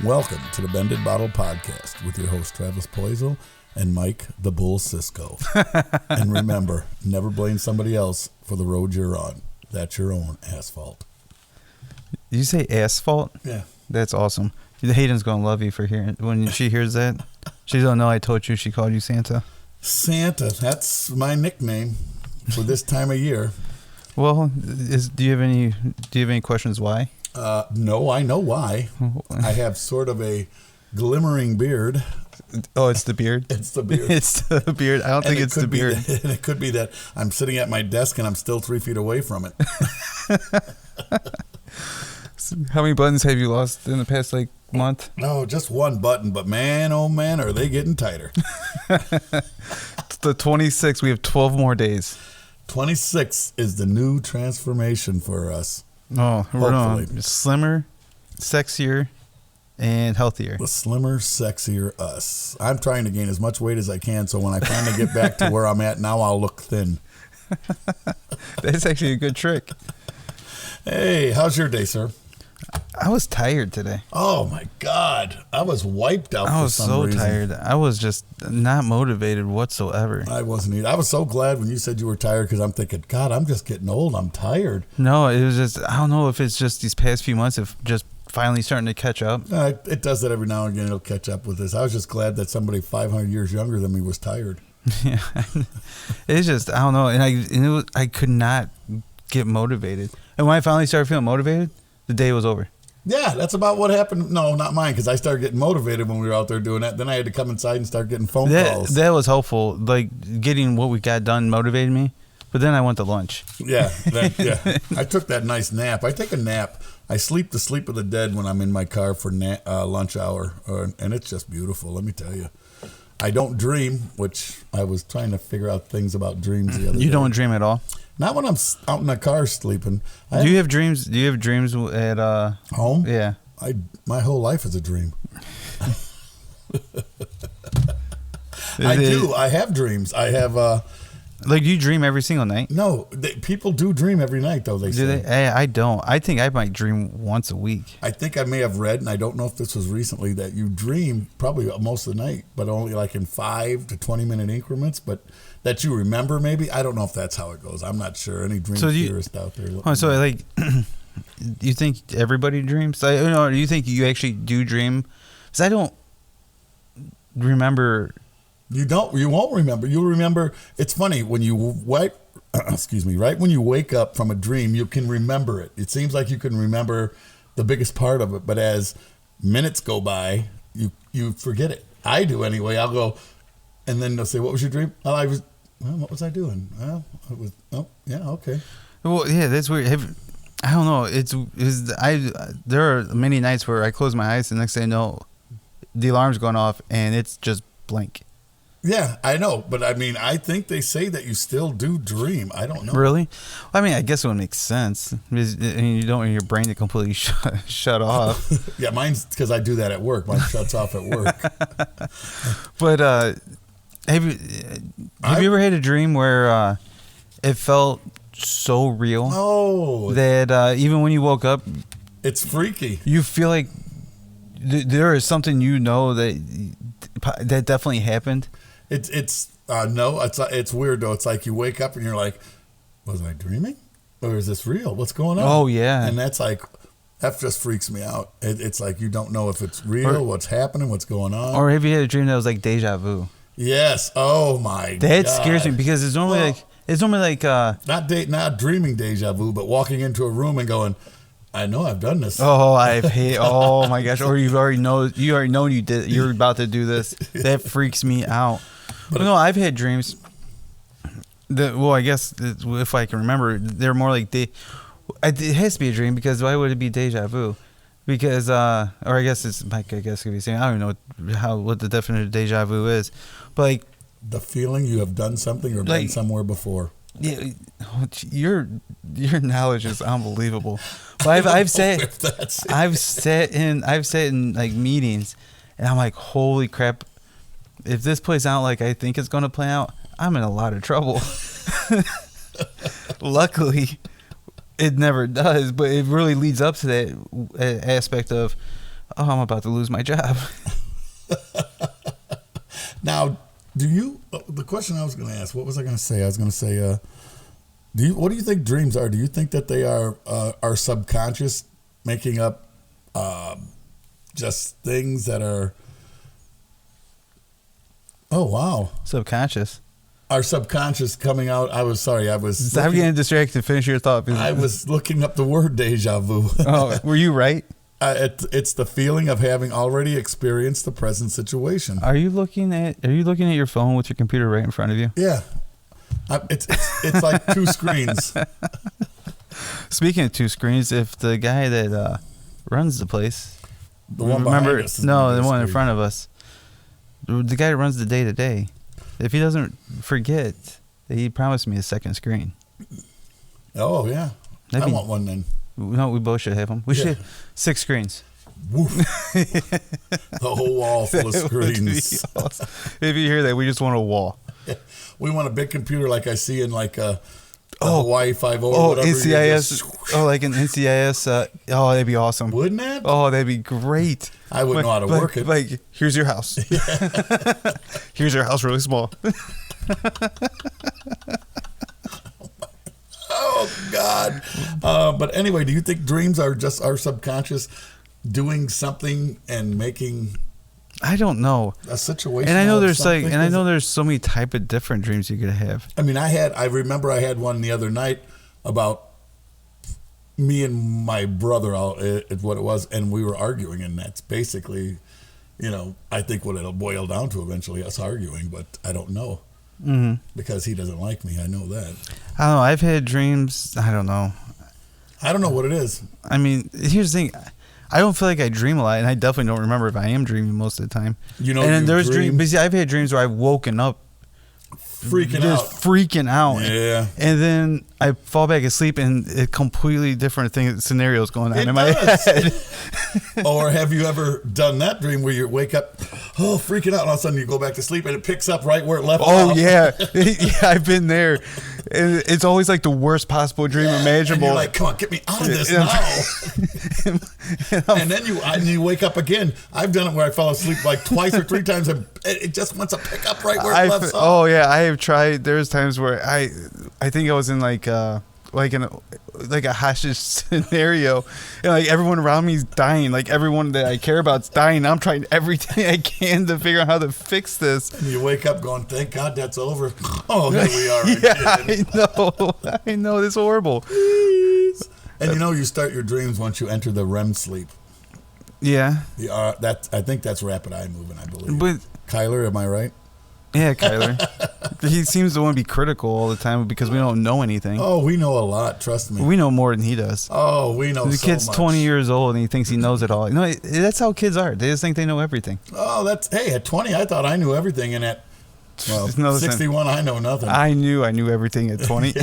Welcome to the Bended Bottle Podcast with your host Travis Poisel and Mike the Bull Cisco. And remember, never blame somebody else for the road you're on. That's your own asphalt. Did you say asphalt? Yeah. That's awesome. Hayden's going to love you for hearing when she hears that. She don't know I told you she called you Santa. Santa, that's my nickname for this time of year. Well, do you have any questions why? No, I know why. I have sort of a glimmering beard. Oh, it's the beard? It's the beard. It's the beard. I don't think it's the beard. And it could be that I'm sitting at my desk and I'm still 3 feet away from it. How many buttons have you lost in the past month? No, just one button, but man, oh man, are they getting tighter. It's the 26th. We have 12 more days. 26 is the new transformation for us. Oh, we're Hopefully. on slimmer, sexier, and healthier. The slimmer, sexier us. I'm trying to gain as much weight as I can, so when I finally get back to where I'm at now, I'll look thin. That's actually a good trick. Hey, how's your day, sir? I was tired today. Oh, my God. I was wiped out I for was some so reason. tired. I was just not motivated whatsoever. I wasn't either. I was so glad when you said you were tired because I'm thinking, God, I'm just getting old. I'm tired. No, it was just, I don't know if it's just these past few months of just finally starting to catch up. It does that every now and again. It'll catch up with this. I was just glad that somebody 500 years younger than me was tired. Yeah. It's just, I don't know. And I could not get motivated. And when I finally started feeling motivated, the day was over. Yeah, that's about what happened. No, not mine, because I started getting motivated when we were out there doing that. Then I had to come inside and start getting phone calls. That was helpful. Getting what we got done motivated me. But then I went to lunch. Yeah. I took that nice nap. I take a nap. I sleep the sleep of the dead when I'm in my car for lunch hour. And it's just beautiful, let me tell you. I don't dream, which I was trying to figure out things about dreams the other day. You don't dream at all? Not when I'm out in the car sleeping. Do you have dreams? Do you have dreams at home? Yeah. My whole life is a dream. I do. I have dreams. I have. Do you dream every single night? No, people do dream every night, though. Do they? I don't. I think I might dream once a week. I think I may have read, and I don't know if this was recently, that you dream probably most of the night, but only in 5 to 20-minute increments. But that you remember, maybe. I don't know if that's how it goes. I'm not sure. Any dream theorist out there? You think everybody dreams? Do you think you actually do dream? Because I don't remember. You won't remember. You'll remember. It's funny when you right when you wake up from a dream, you can remember it. It seems like you can remember the biggest part of it, but as minutes go by, you forget it. I do anyway. I'll go, and then they'll say, "What was your dream?" What was I doing? Well, it was. Oh, yeah, okay. Well, yeah, that's weird. I don't know. There are many nights where I close my eyes, and the next thing I know, the alarm's going off, and it's just blank. Yeah, I know, but I think they say that you still do dream. I don't know. Really? Well, I guess it would make sense. You don't want your brain to completely shut off. Yeah, mine's because I do that at work. Mine shuts off at work. But have you ever had a dream where it felt so real? Oh, that even when you woke up, it's freaky. You feel like there is something that definitely happened. It's weird though. It's like you wake up and you're like, was I dreaming, or is this real? What's going on? Oh yeah, and that just freaks me out. It's like you don't know if it's real, what's happening, what's going on. Or have you had a dream that was like deja vu? Yes. Oh my God. That scares me because it's normally not dreaming deja vu, but walking into a room and going, I know I've done this. Oh, oh my gosh! Or you already know you're about to do this. That freaks me out. But no, I've had dreams. I guess if I can remember, they're more like it has to be a dream because why would it be deja vu? Because or I guess it's Mike. I guess could be saying I don't know what the definition of deja vu is, but the feeling you have done something or been somewhere before. Yeah, your knowledge is unbelievable. But I've sat in meetings, and I'm like, holy crap! If this plays out like I think it's going to play out, I'm in a lot of trouble. Luckily, it never does, but it really leads up to that aspect of oh, I'm about to lose my job. Now, the question I was going to ask, what was I going to say? I was going to say, what do you think dreams are? Do you think that they are our subconscious making up just things that are, oh, wow. Subconscious. Our subconscious coming out. Stop getting distracted. Finish your thought. I was looking up the word deja vu. Oh, were you right? It's the feeling of having already experienced the present situation. Are you looking at your phone with your computer right in front of you? Yeah. It's like two screens. Speaking of two screens, if the guy that runs the place, the one behind us is no, the one screen. in front of us, the guy that runs the day to day, if he doesn't forget, he promised me a second screen. Oh yeah, I want one then. No, we both should have them. We should 6 screens. Woof. The whole wall full of screens. Awesome. If you hear that, we just want a wall. We want a big computer like I see in like a Hawaii 5.0. Oh, NCIS. Oh, like an NCIS. Oh, that'd be awesome. Wouldn't that? Oh, that'd be great. I wouldn't know how to work it. Like, here's your house. Here's your house really small. Oh, God. But anyway, do you think dreams are just our subconscious doing something and making I don't know. a situation? And I know out of there's something? there's so many type of different dreams you could have. I mean, I remember I had one the other night about me and my brother, what it was, and we were arguing, and that's basically, I think what it'll boil down to eventually, us arguing, but I don't know. Mm-hmm. Because he doesn't like me. I know that. I don't know. I've had dreams. I don't know. I don't know what it is. I mean, here's the thing. I don't feel like I dream a lot, and I definitely don't remember if I am dreaming most of the time. And then there's dreams. But see, I've had dreams where I've woken up freaking out. Yeah. And then I fall back asleep, and a completely different scenarios going on in my head. Or have you ever done that dream where you wake up, freaking out, and all of a sudden you go back to sleep, and it picks up right where it left off? Oh, yeah. Yeah, I've been there. And it's always like the worst possible dream imaginable. And you're like, come on, get me out of this now. And then you wake up again. I've done it where I fell asleep like twice or 3 times, and it just wants to pick up right where it left off. Oh, yeah. I have tried. There's times where I think I was in like a hostage scenario, and like everyone around me is dying, like everyone that I care about is dying. I'm trying everything I can to figure out how to fix this. And you wake up going, thank God that's over. Oh, here we are again. Yeah, I know this is horrible. Please. And you start your dreams once you enter the REM sleep. Yeah. I think that's rapid eye movement, I believe. But Kyler, am I right? Yeah, Kyler. He seems to want to be critical all the time because we don't know anything. Oh, we know a lot. Trust me. We know more than he does. Oh, we know. The kid's much. 20 years old and he thinks he knows it all. That's how kids are. They just think they know everything. Oh, at 20, I thought I knew everything, and at 61, I know nothing. I knew everything at 20.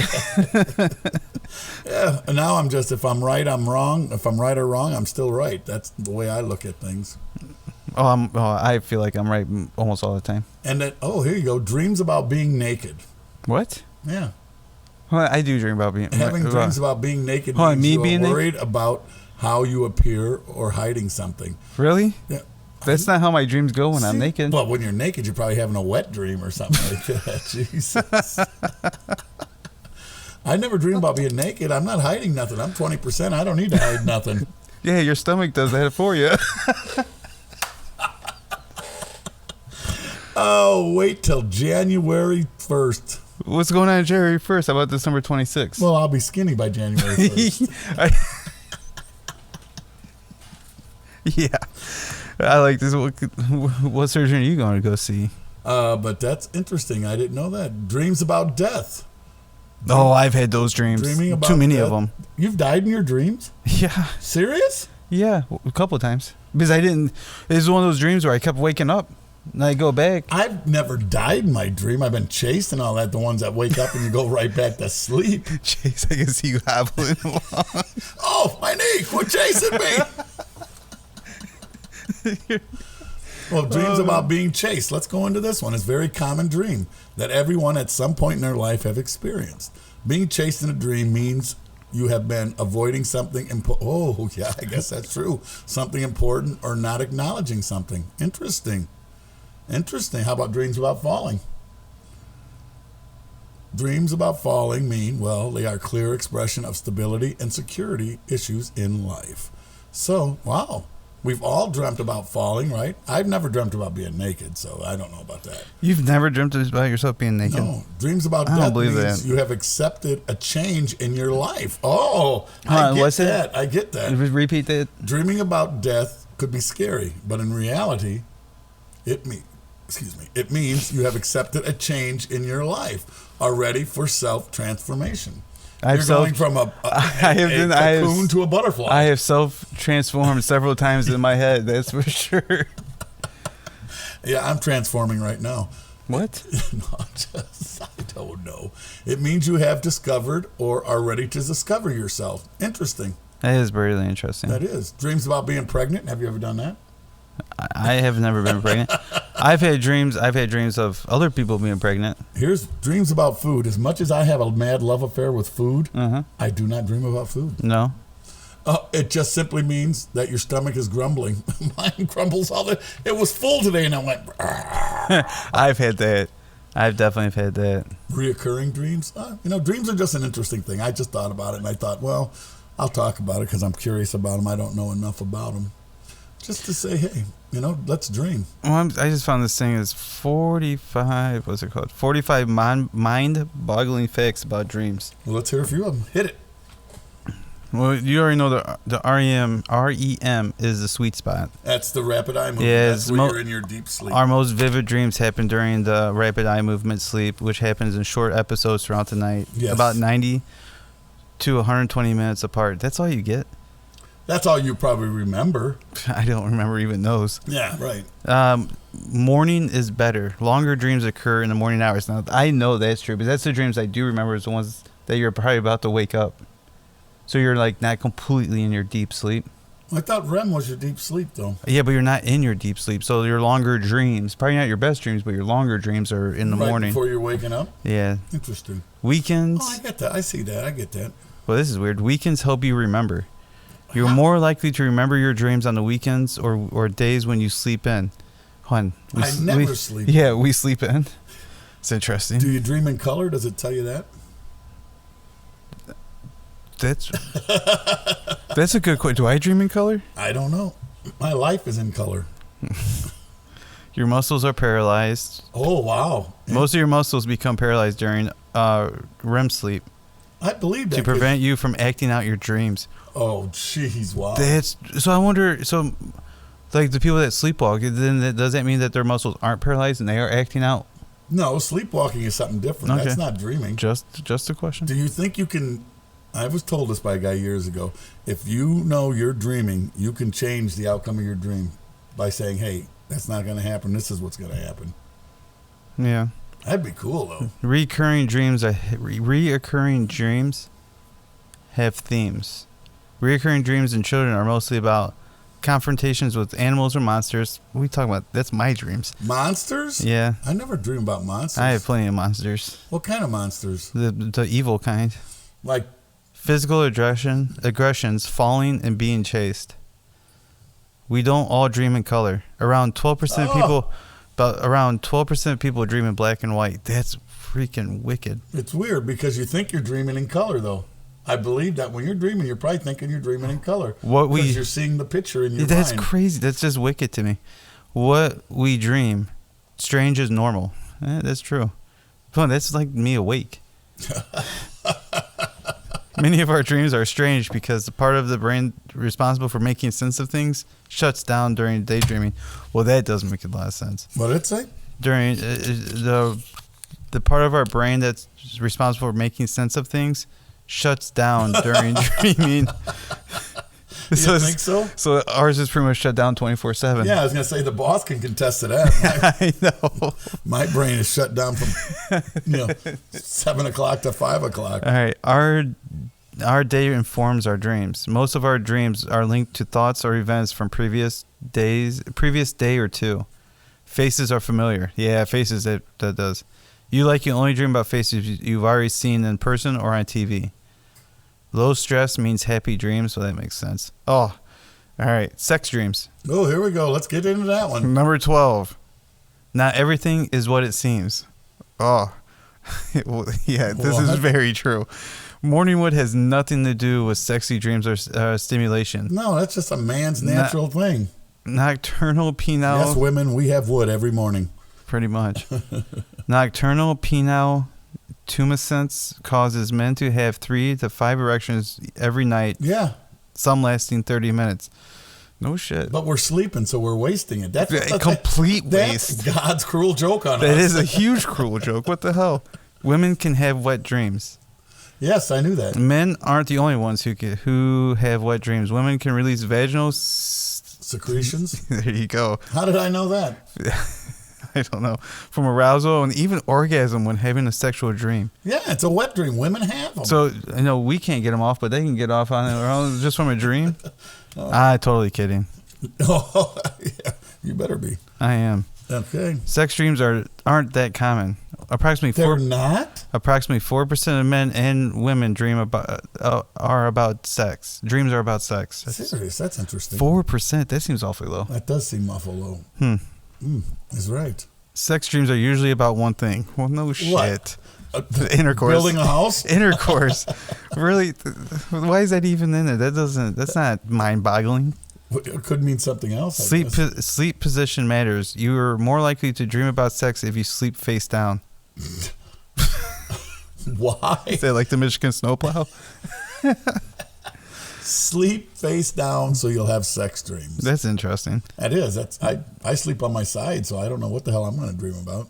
Yeah. And now I'm just, if I'm right, I'm wrong. If I'm right or wrong, I'm still right. That's the way I look at things. I feel like I'm right almost all the time. And then, here you go. Dreams about being naked. What? Yeah. Well, I do dream about being dreams about being naked. Means you're worried about how you appear or hiding something. Really? Yeah. That's not how my dreams go when I'm naked. Well, when you're naked, you're probably having a wet dream or something like that. Jesus. I never dream about being naked. I'm not hiding nothing. I'm 20%. I don't need to hide nothing. Yeah, your stomach does that for you. Oh, wait till January 1st. What's going on January 1st? How about December 26th? Well, I'll be skinny by January 1st. Yeah. I like this. What surgeon are you going to go see? But that's interesting. I didn't know that. Dreams about death. Oh, I've had those dreams. Dreaming about too many death. of them. You've died in your dreams? Yeah. Serious? Yeah, a couple of times. Because it was one of those dreams where I kept waking up. And I go back. I've never died in my dream. I've been chased and all that. The ones that wake up and you go right back to sleep. Chase, I can see you hobbling along. Oh, my knee! Quit chasing me! Well, dreams about being chased. Let's go into this one. It's a very common dream that everyone at some point in their life have experienced. Being chased in a dream means you have been avoiding something important. Oh, yeah, I guess that's true. Something important or not acknowledging something. Interesting. How about dreams about falling? Dreams about falling mean, well, they are clear expression of stability and security issues in life. So, wow. We've all dreamt about falling, right? I've never dreamt about being naked, so I don't know about that. You've never dreamt about yourself being naked? No. Dreams about I don't death believe means that. you have accepted a change in your life. Oh, What's it? I get that. Repeat that. Dreaming about death could be scary, but in reality, it means you have accepted a change in your life, are ready for self-transformation. You're going from a cocoon to a butterfly. I have self-transformed several times in my head, that's for sure. Yeah, I'm transforming right now. What? I don't know. It means you have discovered or are ready to discover yourself. Interesting. That is really interesting. That is. Dreams about being pregnant. Have you ever done that? I have never been pregnant. I've had dreams of other people being pregnant. Here's dreams about food. As much as I have a mad love affair with food, I do not dream about food. No. It just simply means that your stomach is grumbling. Mine grumbles all the. It was full today, and I went. I've had that. I've definitely had that. Reoccurring dreams. Dreams are just an interesting thing. I just thought about it, and I thought, well, I'll talk about it because I'm curious about them. I don't know enough about them. Just to say, hey, let's dream. Well, I just found this thing is 45. What's it called? 45 mind-boggling facts about dreams. Well, let's hear a few of them. Hit it. Well, you already know the REM is the sweet spot. That's the rapid eye movement. Yeah, that's where you're in your deep sleep. Our most vivid dreams happen during the rapid eye movement sleep, which happens in short episodes throughout the night. Yes. About 90 to 120 minutes apart. That's all you get. That's all you probably remember. I don't remember even those. Yeah, right. Morning is better. Longer dreams occur in the morning hours. Now, I know that's true, but that's the dreams I do remember is the ones that you're probably about to wake up. So you're like not completely in your deep sleep. I thought REM was your deep sleep, though. Yeah, but you're not in your deep sleep. So your longer dreams, probably not your best dreams, but your longer dreams are in the morning. Before you're waking up? Yeah. Interesting. Weekends. Oh, I get that. I see that. I get that. Well, this is weird. Weekends help you remember. You're more likely to remember your dreams on the weekends or days when you sleep in. Hold on. I never sleep. Yeah, we sleep in. It's interesting. Do you dream in color? Does it tell you that? That's a good question. Do I dream in color? I don't know. My life is in color. Your muscles are paralyzed. Oh, wow. Most of your muscles become paralyzed during REM sleep. I believe that. To prevent you from acting out your dreams. Oh, jeez, wow. So I wonder, like the people that sleepwalk, then does that mean that their muscles aren't paralyzed and they are acting out? No, sleepwalking is something different. Okay. That's not dreaming. Just a question. Do you think you can... I was told this by a guy years ago. If you know you're dreaming, you can change the outcome of your dream by saying, hey, that's not going to happen. This is what's going to happen. Yeah. That'd be cool, though. Reoccurring dreams have themes. Reoccurring dreams in children are mostly about confrontations with animals or monsters. What are we talking about? That's my dreams. Monsters? Yeah. I never dream about monsters. I have plenty of monsters. What kind of monsters? The evil kind. Like physical aggressions, falling, and being chased. We don't all dream in color. Around 12% of people dream in black and white. That's freaking wicked. It's weird because you think you're dreaming in color, though. I believe that when you're dreaming, you're probably thinking you're dreaming in color. Because you're seeing the picture in your mind. That's crazy. That's just wicked to me. What we dream, strange is normal. That's true. Come on, that's like me awake. Many of our dreams are strange because the part of the brain responsible for making sense of things shuts down during daydreaming. Well, that does make a lot of sense. What did it say? During the part of our brain that's responsible for making sense of things shuts down during dreaming. You think so? So ours is pretty much shut down 24/7. Yeah, I was going to say the boss can contest to that. I know. My brain is shut down from 7 o'clock to 5 o'clock. All right. Our day informs our dreams. Most of our dreams are linked to thoughts or events from previous day or two. Faces are familiar. Yeah, faces, that does. You only dream about faces you've already seen in person or on TV. Low stress means happy dreams, so that makes sense. Oh, all right. Sex dreams. Oh, here we go. Let's get into that one. Number 12. Not everything is what it seems. Oh, yeah, this is very true. Morningwood has nothing to do with sexy dreams or stimulation. No, that's just a man's natural thing. Nocturnal penile. Yes, women, we have wood every morning. Pretty much. Nocturnal penile tumescence causes men to have 3 to 5 erections every night. Yeah. Some lasting 30 minutes. No shit. But we're sleeping, so we're wasting it. That's a complete waste. That's God's cruel joke on us. That is a huge cruel joke. What the hell? Women can have wet dreams. Yes, I knew that. Men aren't the only ones who have wet dreams. Women can release vaginal secretions. There you go. How did I know that? I don't know. From arousal and even orgasm when having a sexual dream. Yeah, it's a wet dream. Women have them. So, we can't get them off, but they can get off on their own just from a dream? I'm totally kidding. Oh, yeah, you better be. I am. Okay. Sex dreams aren't that common. Approximately 4% of men and women dream about sex. Dreams are about sex. Serious? That's interesting. 4%? That seems awfully low. That does seem awful low. Is right. Sex dreams are usually about one thing. Well, no shit. Intercourse. Building a house? Intercourse. Really? Why is that even in there? That's not mind-boggling. It could mean something else. Sleep position matters. You are more likely to dream about sex if you sleep face down. Why? Is that like the Michigan snowplow? Sleep face down so you'll have sex dreams. That's interesting. That is. I sleep on my side, so I don't know what the hell I'm going to dream about.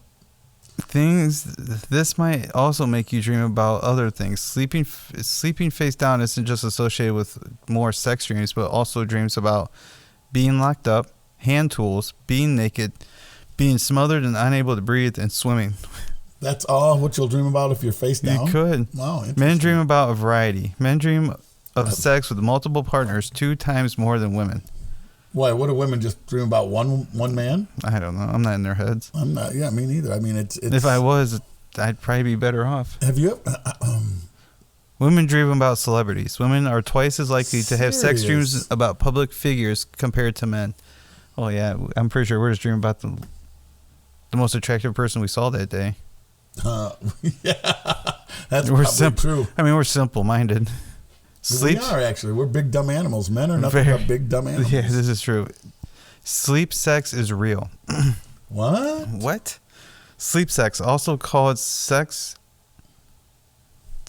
This might also make you dream about other things. Sleeping face down isn't just associated with more sex dreams, but also dreams about being locked up, hand tools, being naked, being smothered and unable to breathe, and swimming. That's all what you'll dream about if you're face down? You could. Wow, Men dream about a variety. Men dream of sex with multiple partners 2 times more than women. Why? What do women just dream about? One man? I don't know. I'm not in their heads. I'm not. Yeah, me neither. I mean, it's. If I was, I'd probably be better off. Have you? Women dream about celebrities. Women are twice as likely to have sex dreams about public figures compared to men. Oh yeah, I'm pretty sure we're just dreaming about the most attractive person we saw that day. Yeah, that's probably true. I mean, we're simple-minded. We are actually. We're big dumb animals. Men are nothing but big dumb animals. Yeah, this is true. Sleep sex is real. What? Sleep sex, also called sex.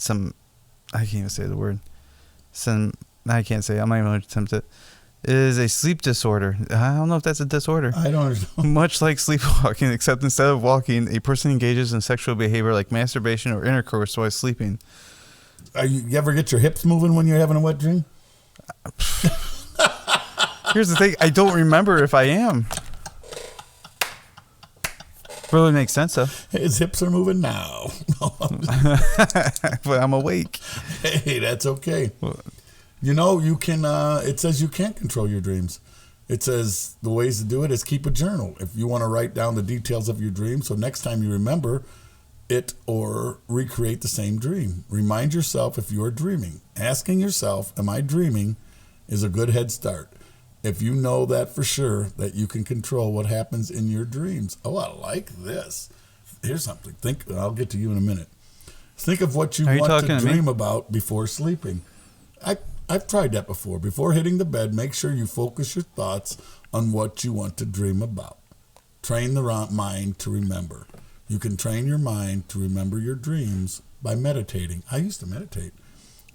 I can't even say the word. I can't say it. I'm not even going to attempt it. It is a sleep disorder. I don't know if that's a disorder. I don't understand. Much like sleepwalking, except instead of walking, a person engages in sexual behavior like masturbation or intercourse while sleeping. You ever get your hips moving when you're having a wet dream? Here's the thing. I don't remember if I am. Really makes sense, though. His hips are moving now. But I'm awake. Hey, that's okay. You can, it says you can't control your dreams. It says the ways to do it is keep a journal. If you want to write down the details of your dream, so next time you remember it or recreate the same dream. Remind yourself if you are dreaming. Asking yourself, am I dreaming, is a good head start. If you know that for sure, that you can control what happens in your dreams. Oh, I like this. Here's something. I'll get to you in a minute. Think of what you want to dream about before sleeping. I've tried that before. Before hitting the bed, make sure you focus your thoughts on what you want to dream about. Train the mind to remember. You can train your mind to remember your dreams by meditating. I used to meditate.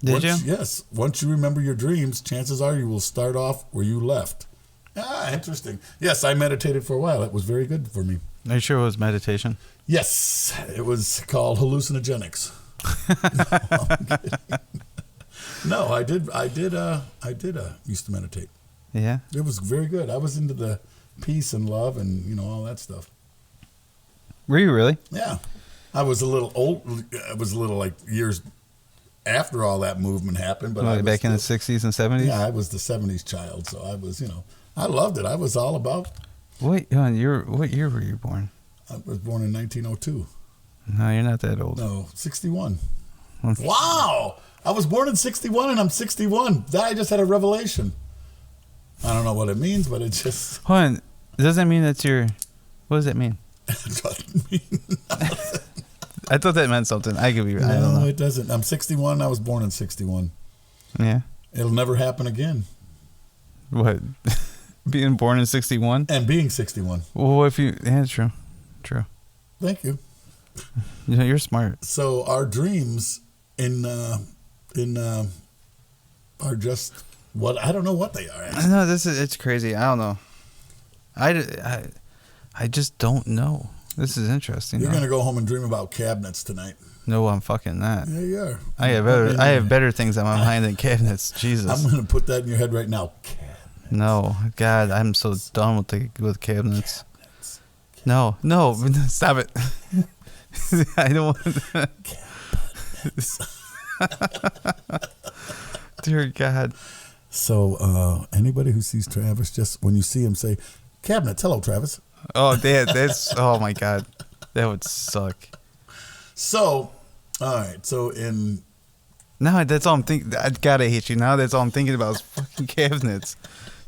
Did you? Yes. Once you remember your dreams, chances are you will start off where you left. Interesting. Yes, I meditated for a while. It was very good for me. Are you sure it was meditation? Yes. It was called hallucinogenics. No, I did used to meditate. Yeah? It was very good. I was into the peace and love and, all that stuff. Were you really? Yeah. I was a little old. I was a little like years after all that movement happened. But back in the 60s and 70s? Yeah, I was the 70s child. So I was, I loved it. I was all about. What year were you born? I was born in 1902. No, you're not that old. No, 61. Wow. I was born in 61 and I'm 61. I just had a revelation. I don't know what it means, but it just... Hold on. Does that mean that's your... What does that mean? It doesn't mean nothing. I thought that meant something. I could be... I don't know. No, it doesn't. I'm 61. I was born in 61. Yeah. It'll never happen again. What? Being born in 61? And being 61. Well, if you... Yeah, true. True. Thank you. You know, you're smart. So our dreams are just what I don't know what they are. I know it's crazy. I don't know. I just don't know. This is interesting. You're though. gonna go home and dream about cabinets tonight. No, I'm fucking not. Yeah, you are. I have better things on my mind than cabinets. Jesus. I'm gonna put that in your head right now. No, God, I'm so done with cabinets. No, stop it. I don't want. Dear God. So anybody who sees Travis, just when you see him, say, "Cabinets, hello, Travis." Oh, that's oh my God, that would suck. So, all right. So now that's all I'm thinking. I gotta hate you. Now that's all I'm thinking about is fucking cabinets.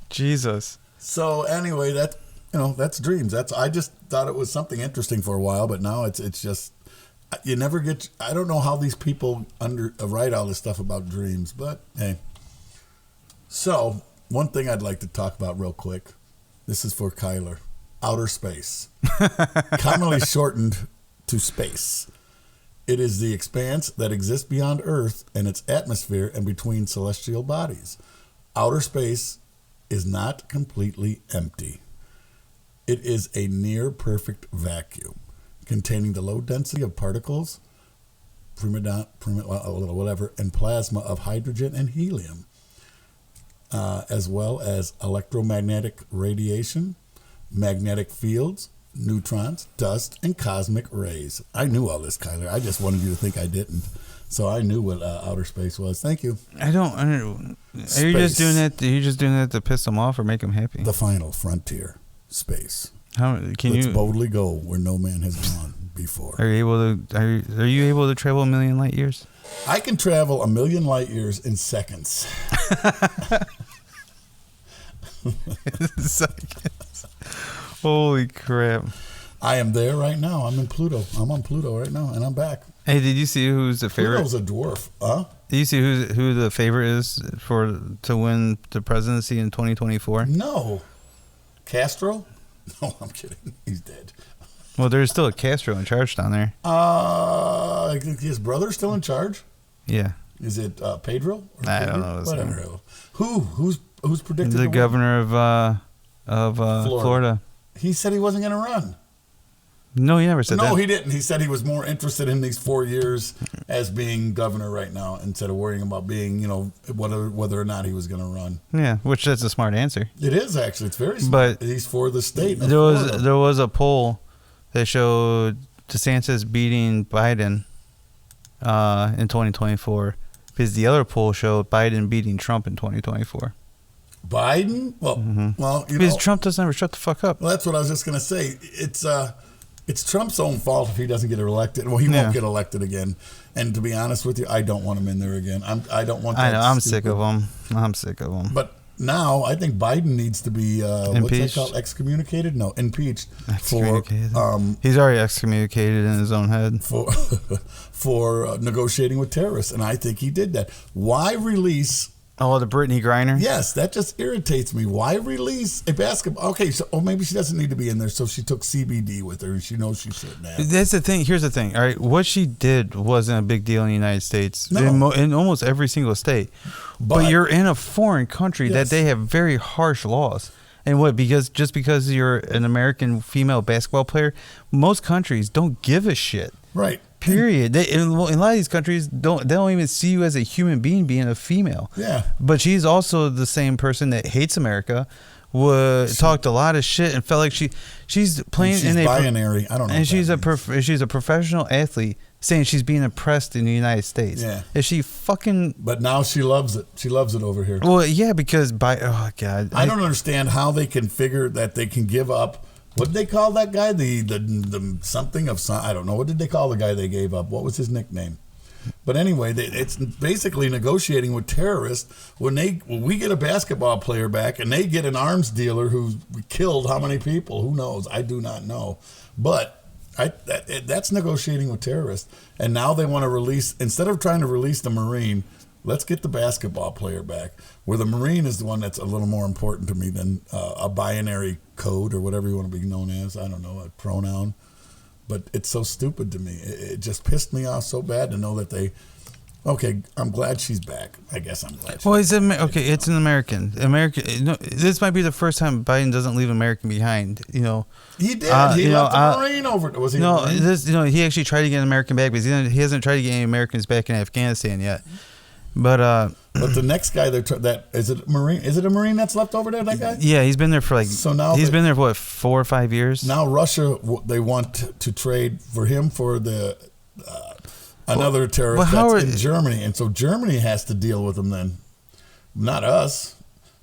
Jesus. So anyway, that's dreams. I just thought it was something interesting for a while, but now it's just you never get. I don't know how these people write all this stuff about dreams, but hey. So one thing I'd like to talk about real quick. This is for Kyler. Outer space, commonly shortened to space. It is the expanse that exists beyond Earth and its atmosphere and between celestial bodies. Outer space is not completely empty. It is a near perfect vacuum containing the low density of particles, and plasma of hydrogen and helium, as well as electromagnetic radiation, magnetic fields, neutrons, dust, and cosmic rays. I knew all this, Kyler. I just wanted you to think I didn't. So I knew what outer space was. Thank you. I don't. Are you just doing that? Are you just doing that to piss them off or make them happy? The final frontier, space. Let's boldly go where no man has gone before. Are you able to? Are you able to travel 1,000,000 light years? I can travel 1,000,000 light years in seconds. Seconds. Holy crap! I am there right now. I'm in Pluto. I'm on Pluto right now, and I'm back. Hey, did you see who's the favorite? Pluto's a dwarf, huh? Did you see who the favorite is to win the presidency in 2024? No, Castro. No, I'm kidding. He's dead. Well, there's still a Castro in charge down there. I think his brother's still in charge. Yeah. Is it Pedro? I don't know. Whatever. Who's predicted? The governor of Florida. He said he wasn't going to run. No, he never said that. No, he didn't. He said he was more interested in these 4 years as being governor right now instead of worrying about being, whether or not he was going to run. Yeah, which that's a smart answer. It is actually. It's very smart. But he's for the state. There was a poll that showed DeSantis beating Biden in 2024 because the other poll showed Biden beating Trump in 2024. Biden? Well, because Trump doesn't ever shut the fuck up. Well, that's what I was just going to say. It's Trump's own fault if he doesn't get elected. Well, he won't get elected again. And to be honest with you, I don't want him in there again. I don't want that. I know. I'm sick of him. But now I think Biden needs to be what's that called? Excommunicated? No, impeached. Excommunicated. He's already excommunicated in his own head for negotiating with terrorists, and I think he did that. Why release? Oh, the Brittany Griner? Yes, that just irritates me. Why release a basketball? Okay, so maybe she doesn't need to be in there, so she took CBD with her, and she knows she shouldn't have. That's the thing. Here's the thing. All right, what she did wasn't a big deal in the United States, no. in almost every single state. But you're in a foreign country that they have very harsh laws. And what? Because you're an American female basketball player, most countries don't give a shit. Right. Period. In a lot of these countries, they don't even see you as a human being being a female. Yeah. But she's also the same person that hates America, talked a lot of shit, and felt like she's playing she's in a binary. I don't know. And she's a professional athlete, saying she's being oppressed in the United States. Yeah. Is she fucking? But now she loves it. She loves it over here. Well, yeah, because oh god, I don't understand how they can figure that they can give up. What did they call that guy? The something of some, I don't know. What did they call the guy they gave up? What was his nickname? But anyway, it's basically negotiating with terrorists. When we get a basketball player back and they get an arms dealer who killed how many people? Who knows? I do not know. But that's negotiating with terrorists. And now they want to release, instead of trying to release the Marine, let's get the basketball player back. Where the Marine is the one that's a little more important to me than a binary code or whatever you want to be known as. I don't know, a pronoun. But it's so stupid to me. It just pissed me off so bad to know that they. Okay, I'm glad she's back. I guess I'm glad. Well, it's an American. This might be the first time Biden doesn't leave American behind. He did. He left the Marine over. Was he? No, he actually tried to get an American back, but he hasn't tried to get any Americans back in Afghanistan yet. But the next guy is it a Marine? Is it a Marine that's left over there? That guy? Yeah, he's been there for been there for what, 4 or 5 years. Now Russia, they want to trade for him for the another terrorist that's in Germany, and so Germany has to deal with him then, not us.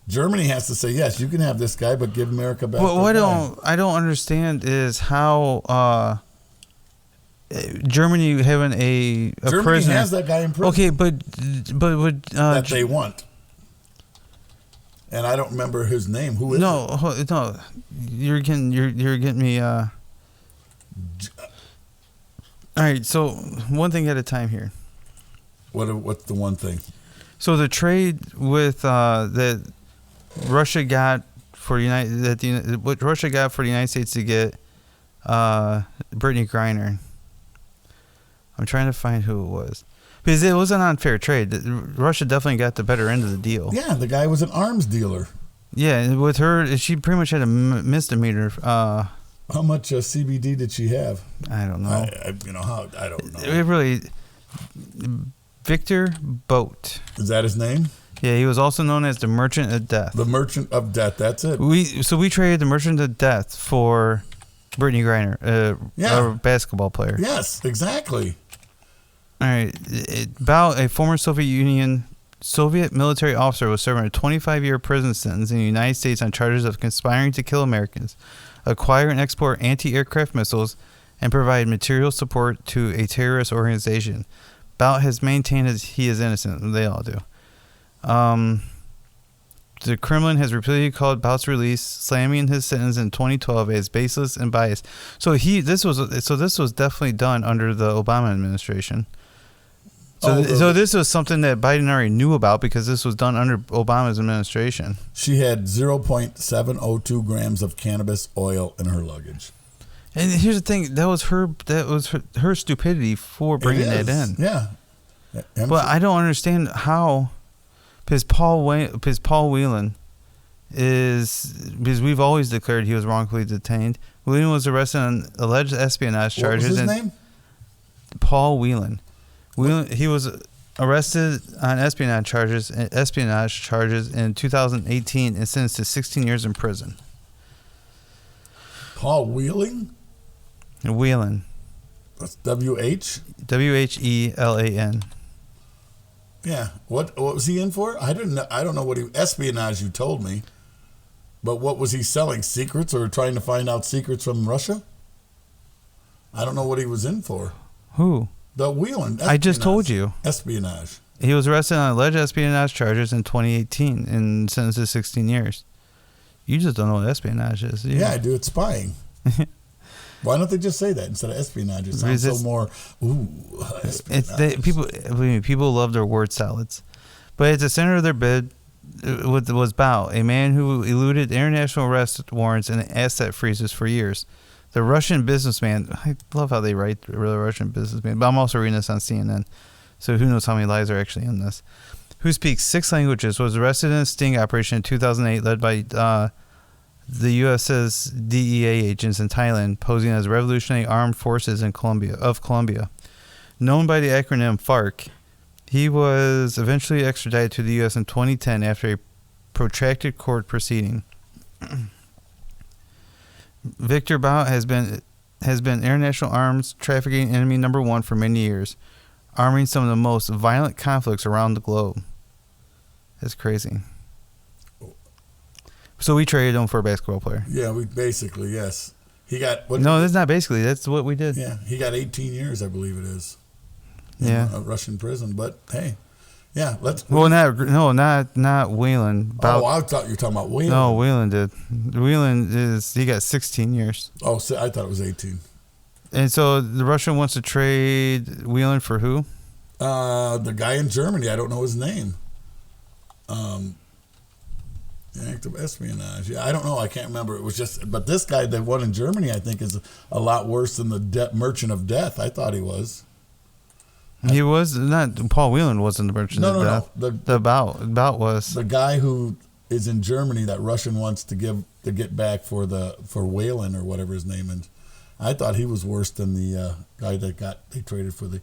Germany has to say yes, you can have this guy, but give America back. Well, what I don't understand is how. Germany having a Germany prisoner has that guy in prison. Okay, but that they want, and I don't remember his name. Who is? No, you're getting me. All right, so one thing at a time here. What's the one thing? So the trade with that Russia got for what Russia got for the United States to get Brittany Griner. I'm trying to find who it was. Because it was an unfair trade. Russia definitely got the better end of the deal. Yeah, the guy was an arms dealer. Yeah, with her, she pretty much had a misdemeanor. How much CBD did she have? I don't know. I don't know. It really... Victor Boat. Is that his name? Yeah, he was also known as the Merchant of Death. The Merchant of Death, that's it. We traded the Merchant of Death for Brittany Griner, a basketball player. Yes, exactly. All right. About a former Soviet military officer was serving a 25-year prison sentence in the United States on charges of conspiring to kill Americans, acquire and export anti-aircraft missiles, and provide material support to a terrorist organization. Bout has maintained he is innocent. They all do. The Kremlin has repeatedly called Bout's release, slamming his sentence in 2012 as baseless and biased. So this was definitely done under the Obama administration. So this was something that Biden already knew about because this was done under Obama's administration. She had 0.702 grams of cannabis oil in her luggage. And here's the thing: that was her stupidity for bringing that in. Yeah. But I don't understand how. Because Paul Whelan because we've always declared he was wrongfully detained. Whelan was arrested on alleged espionage charges. What was his name? Paul Whelan. He was arrested on espionage charges in 2018 and sentenced to 16 years in prison. Paul Whelan? Whelan. That's W-H? W-H-E-L-A-N. Yeah. What was he in for? I don't know what espionage you told me. But what was he selling? Secrets or trying to find out secrets from Russia? I don't know what he was in for. Who? The Whelan. I just told you. Espionage. He was arrested on alleged espionage charges in 2018 and sentenced to 16 years. You just don't know what espionage is. Yeah, I do. It's spying. Why don't they just say that instead of espionage? It sounds so more, espionage. People love their word salads. But at the center of their bid was Bout, a man who eluded international arrest warrants and asset freezes for years. The Russian businessman, I love how they write the Russian businessman, but I'm also reading this on CNN, so who knows how many lies are actually in this, who speaks 6 languages, was arrested in a sting operation in 2008 led by the U.S.'s DEA agents in Thailand, posing as Revolutionary Armed Forces in Colombia. Known by the acronym FARC, he was eventually extradited to the U.S. in 2010 after a protracted court proceeding. Victor Bout has been international arms trafficking enemy number 1 for many years, arming some of the most violent conflicts around the globe. That's crazy. So we traded him for a basketball player. Yeah, we basically, yes. He got... No, that's not basically. That's what we did. Yeah, he got 18 years, I believe it is. in Yeah. a Russian prison. But hey, yeah, let's. Well, not Whelan. I thought you were talking about Whelan. No, Whelan did. Whelan he got 16 years. Oh, so I thought it was 18. And so the Russian wants to trade Whelan for who? The guy in Germany, I don't know his name. Active espionage. Yeah, I don't know. I can't remember. It was just, but this guy, the one in Germany, I think is a lot worse than the Merchant of Death. I thought he was. He was not. Paul Whelan wasn't the Merchant of Death. No. The Bout was The guy who is in Germany that Russian wants to get back for Whelan or whatever his name is. I thought he was worse than the guy that they traded for the.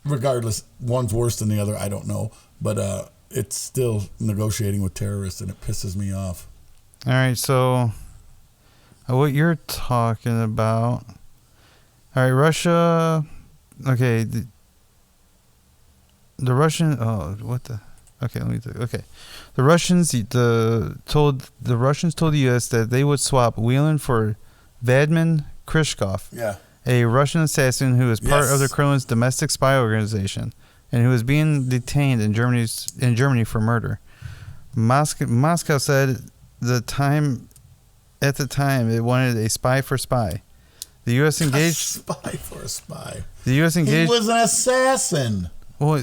Regardless, one's worse than the other. I don't know, but it's still negotiating with terrorists, and it pisses me off. All right, so what you're talking about? All right, Russia. Okay, the Russian. Oh, what the? Okay, let me. Okay, the Russians told the U.S. that they would swap Whelan for Vadman Krishkov. Yeah. A Russian assassin who is part of the Kremlin's domestic spy organization and who is being detained in Germany for murder. Moscow said at the time it wanted a spy for spy. The U.S. engaged... A spy for a spy. The U.S. engaged... He was an assassin. Well,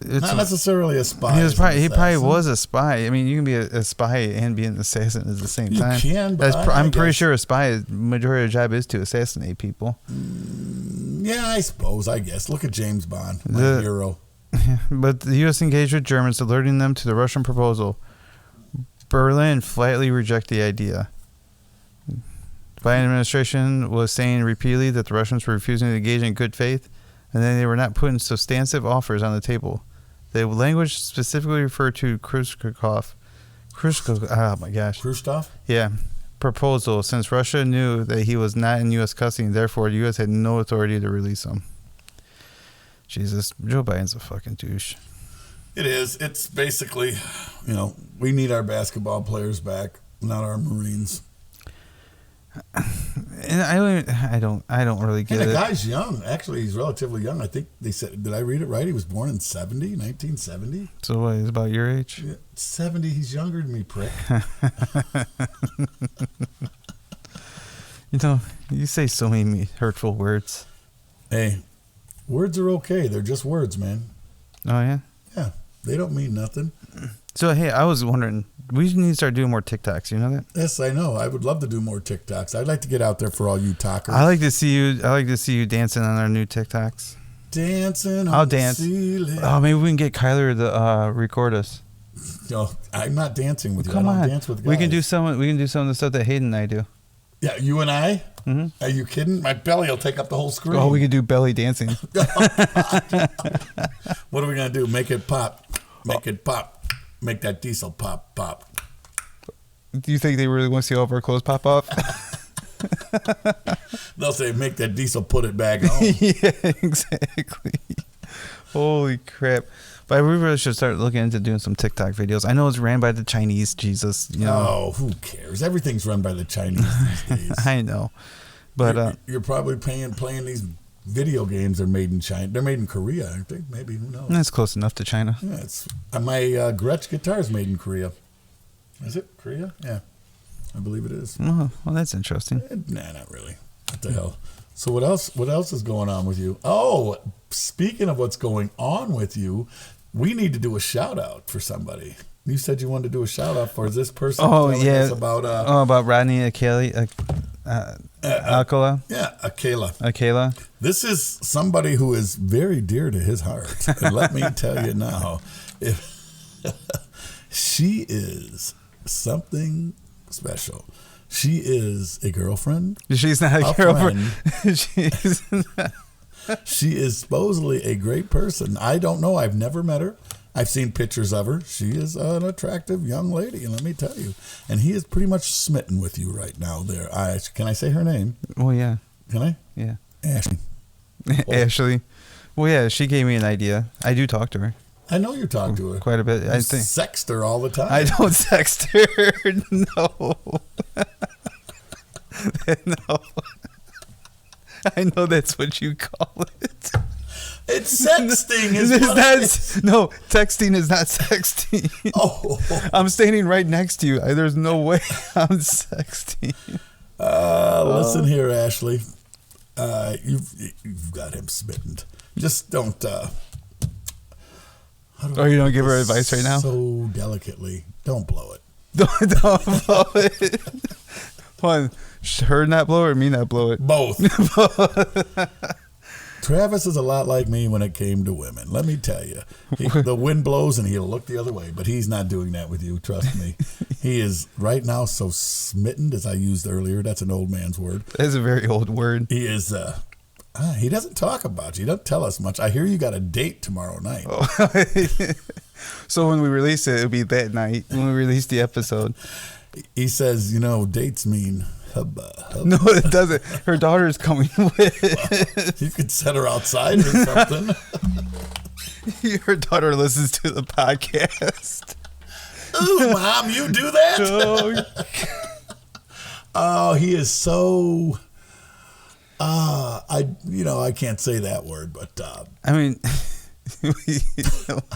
not necessarily a spy. He probably was a spy. I mean, you can be a spy and be an assassin at the same time. You can, but I'm pretty sure a spy, majority of the job is to assassinate people. Yeah, I suppose, I guess. Look at James Bond, my hero. But the U.S. engaged with Germans, alerting them to the Russian proposal. Berlin flatly rejected the idea. The Biden administration was saying repeatedly that the Russians were refusing to engage in good faith, and then they were not putting substantive offers on the table. The language specifically referred to Khrushchev. Oh my gosh. Khrushchev? Yeah. Proposal, since Russia knew that he was not in U.S. custody, and therefore the U.S. had no authority to release him. Jesus, Joe Biden's a fucking douche. It is. It's basically, we need our basketball players back, not our Marines. And I don't really get it. And the guy's young. Actually, he's relatively young. I think they said, did I read it right? He was born in 1970. So what, he's about your age? Yeah, 70. He's younger than me, prick. You say so many hurtful words. Hey, words are okay. They're just words, man. Oh, yeah? Yeah. They don't mean nothing. So, hey, I was wondering, we need to start doing more TikToks. You know that? Yes, I know. I would love to do more TikToks. I'd like to get out there for all you talkers. I like to see you dancing on our new TikToks. Dancing I'll on dance. the ceiling. Oh, maybe we can get Kyler to record us. No, I'm not dancing with you. Come I don't on. dance with guys. We can do some of the stuff that Hayden and I do. Yeah, you and I? Mm-hmm. Are you kidding? My belly will take up the whole screen. Oh, we could do belly dancing. What are we going to do? Make it pop. Make it pop. Make that diesel pop. Do you think they really want to see all of our clothes pop off? They'll say, make that diesel put it back on. Yeah, exactly. Holy crap. But we really should start looking into doing some TikTok videos. I know it's ran by the Chinese, Jesus. Oh, who cares? Everything's run by the Chinese these days. I know. But you're probably playing these video games are made in China. They're made in Korea, aren't they? Maybe, who knows? That's close enough to China. Yeah, it's my Gretsch guitar is made in Korea. Is it Korea? Yeah, I believe it is. Well, that's interesting. Nah, not really. What the hell? So what else? What else is going on with you? Oh, speaking of what's going on with you, we need to do a shout out for somebody. You said you wanted to do a shout out for this person. Oh yeah, about Rodney Akela. Yeah, Akela. This is somebody who is very dear to his heart. And let me tell you now, she is something special. She is a girlfriend. She's not a girlfriend. She is supposedly a great person. I don't know. I've never met her. I've seen pictures of her. She is an attractive young lady, and let me tell you. And he is pretty much smitten with you right now there. Can I say her name? Well, yeah. Can I? Yeah. Ashley. Ashley. Well, yeah, she gave me an idea. I do talk to her. I know you talk to her. Quite a bit. You sext her all the time. I don't sext her. No. No. I know that's what you call it. It's sexting. Is what it is. No, texting is not sexting. Oh. I'm standing right next to you. There's no way I'm sexting. Listen here, Ashley. You've got him smitten. Just don't. Or you don't give her advice right now? So delicately. Don't blow it. Don't blow it. One, her not blow it or me not blow it? Both. Travis is a lot like me when it came to women. Let me tell you. The wind blows and he'll look the other way, but he's not doing that with you. Trust me. He is right now so smitten, as I used earlier. That's an old man's word. That's a very old word. He is. He doesn't talk about you. He doesn't tell us much. I hear you got a date tomorrow night. Oh. So when we release it, it'll be that night when we release the episode. He says, dates mean hubba. No, it doesn't. Her daughter's coming with. You could set her outside or something. Her daughter listens to the podcast. Ooh, Mom, you do that? Oh, he is so. I can't say that word, but I mean,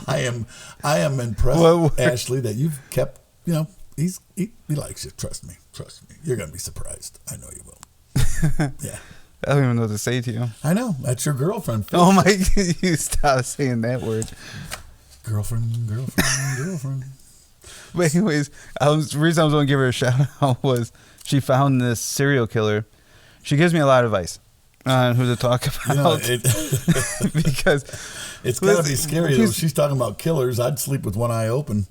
I am impressed, Ashley, that you've kept. He likes you. Trust me. You're gonna be surprised. I know you will. Yeah. I don't even know what to say to you. I know. That's your girlfriend. Oh my! You stop saying that word. Girlfriend. But anyways, the reason I was going to give her a shout out was she found this serial killer. She gives me a lot of advice on who to talk about. Because it's got to be scary. Though. She's talking about killers. I'd sleep with one eye open.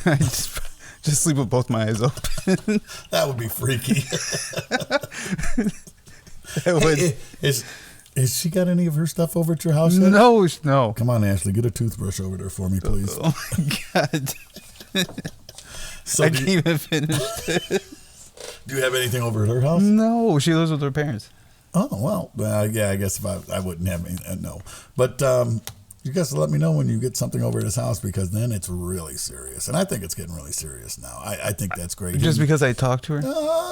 I just sleep with both my eyes open. That would be freaky. Has she got any of her stuff over at your house yet? No. Come on, Ashley. Get a toothbrush over there for me, please. Oh, my God. So I can't even finish it. Do you have anything over at her house? No, she lives with her parents. Oh, well, yeah, I guess if I wouldn't have any, no. But you guys let me know when you get something over at his house, because then it's really serious. And I think it's getting really serious now. I think that's great. Just because I talk to her?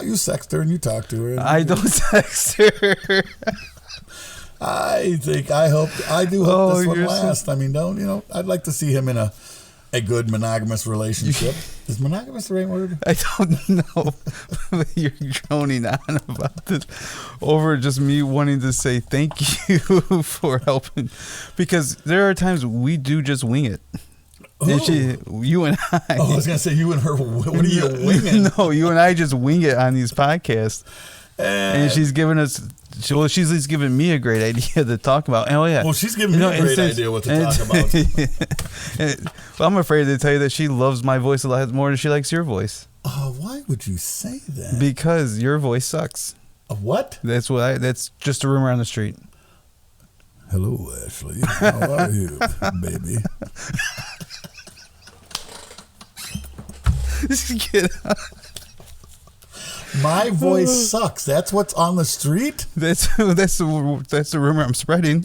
You sext her and you talk to her. I don't sext her. I do hope this one lasts. I mean, I'd like to see him in a good monogamous relationship. Is monogamous the right word? I don't know. You're droning on about this over just me wanting to say thank you for helping. Because there are times we do just wing it. You and I. Oh, I was going to say you and her. What are you winging? No, you and I just wing it on these podcasts. And she's giving us. She's at least giving me a great idea to talk about. Oh yeah. Well, she's giving me a great idea what to talk about. Well, I'm afraid to tell you that she loves my voice a lot more than she likes your voice. Oh, why would you say that? Because your voice sucks. What? That's just a rumor on the street. Hello, Ashley. How are you, baby? Get out. My voice sucks. That's what's on the street? That's the rumor I'm spreading.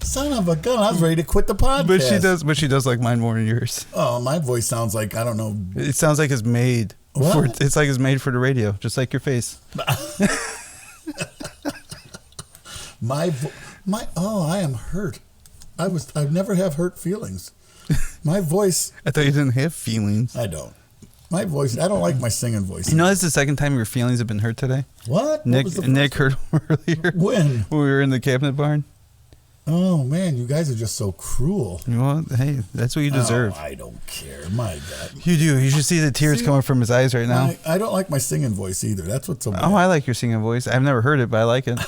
Son of a gun! I was ready to quit the podcast. But she does like mine more than yours. Oh, my voice sounds like, I don't know. It sounds like it's made. It's like it's made for the radio, just like your face. I am hurt. I never have hurt feelings. My voice. I thought you didn't have feelings. I don't. My voice, I don't like my singing voice. You know, it's the second time your feelings have been hurt today. What? Nick heard earlier. When? We were in the cabinet barn. Oh, man, you guys are just so cruel. Well, hey, that's what you deserve. Oh, I don't care. My God. You do. You should see the tears coming from his eyes right now. I don't like my singing voice either. That's what's so bad. Oh, I like your singing voice. I've never heard it, but I like it.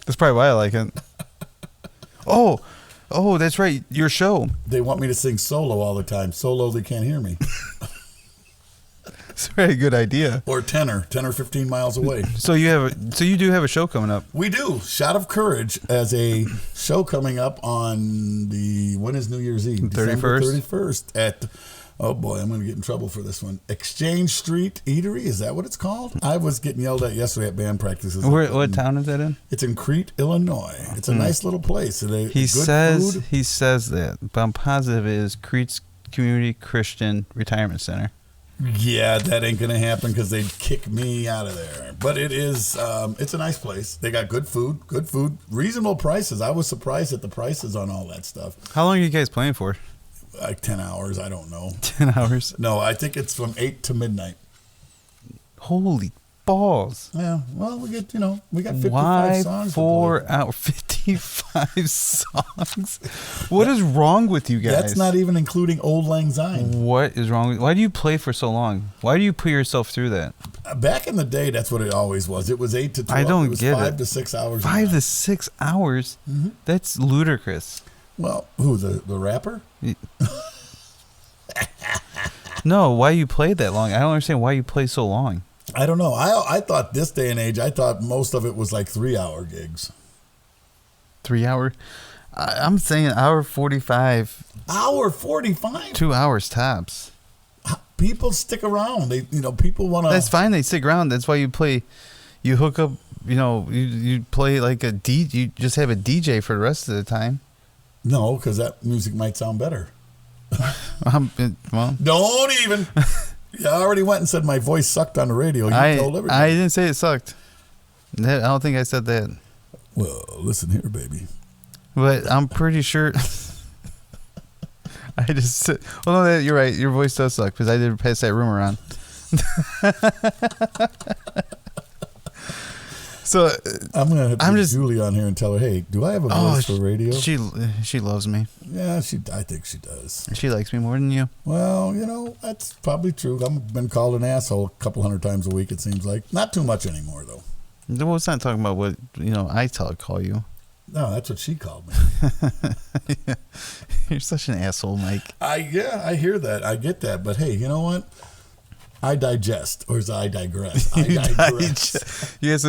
That's probably why I like it. Oh, that's right. Your show. They want me to sing solo all the time. Solo, they can't hear me. It's a very good idea. Or tenor 15 miles away. So you do have a show coming up. We do. Shot of Courage as a show coming up on when is New Year's Eve? 31st. December 31st at, oh boy, I'm going to get in trouble for this one. Exchange Street Eatery, is that what it's called? I was getting yelled at yesterday at band practices. What town is that in? It's in Crete, Illinois. It's a nice little place. He says that, but I'm positive it is Crete's Community Christian Retirement Center. Yeah, that ain't gonna happen because they'd kick me out of there. But it is, it's a nice place. They got good food, reasonable prices. I was surprised at the prices on all that stuff. How long are you guys playing for? Like 10 hours, I don't know. 10 hours? No, I think it's from 8 to midnight. Holy balls. Yeah, well, we got 55 Why songs. 4 hours? 55 songs? What is wrong with you guys? That's not even including Old Lang Syne. What is wrong with? Why do you play for so long? Why do you put yourself through that? Back in the day, that's what it always was. It was 8 to 12. I don't it was get 5 it. to 6 hours. 5 to 6 hours? Mm-hmm. That's ludicrous. Well, who, the rapper? No, why you play that long? I don't understand why you play so long. I don't know. I thought this day and age, I thought most of it was like 3-hour gigs. 3 hour? I'm saying hour 45. Hour 45? 2 hours tops. People stick around. People want to. That's fine. They stick around. That's why you play. You hook up. You play like a DJ. You just have a DJ for the rest of the time. No, because that music might sound better. Well, don't even. You already went and said my voice sucked on the radio. You told everybody. I didn't say it sucked. I don't think I said that. Well, listen here, baby. But I'm pretty sure. I just said, well, no, you're right. Your voice does suck because I did pass that rumor on. So I'm gonna have to get Julie on here and tell her, hey, do I have a voice for radio? She loves me. Yeah, I think she does. She likes me more than you. Well, that's probably true. I've been called an asshole a couple hundred times a week. It seems like not too much anymore, though. Well, it's not talking about what I call you. No, that's what she called me. Yeah. You're such an asshole, Mike. I hear that. I get that. But hey, you know what? I digest, or I digress. I digress. Yes.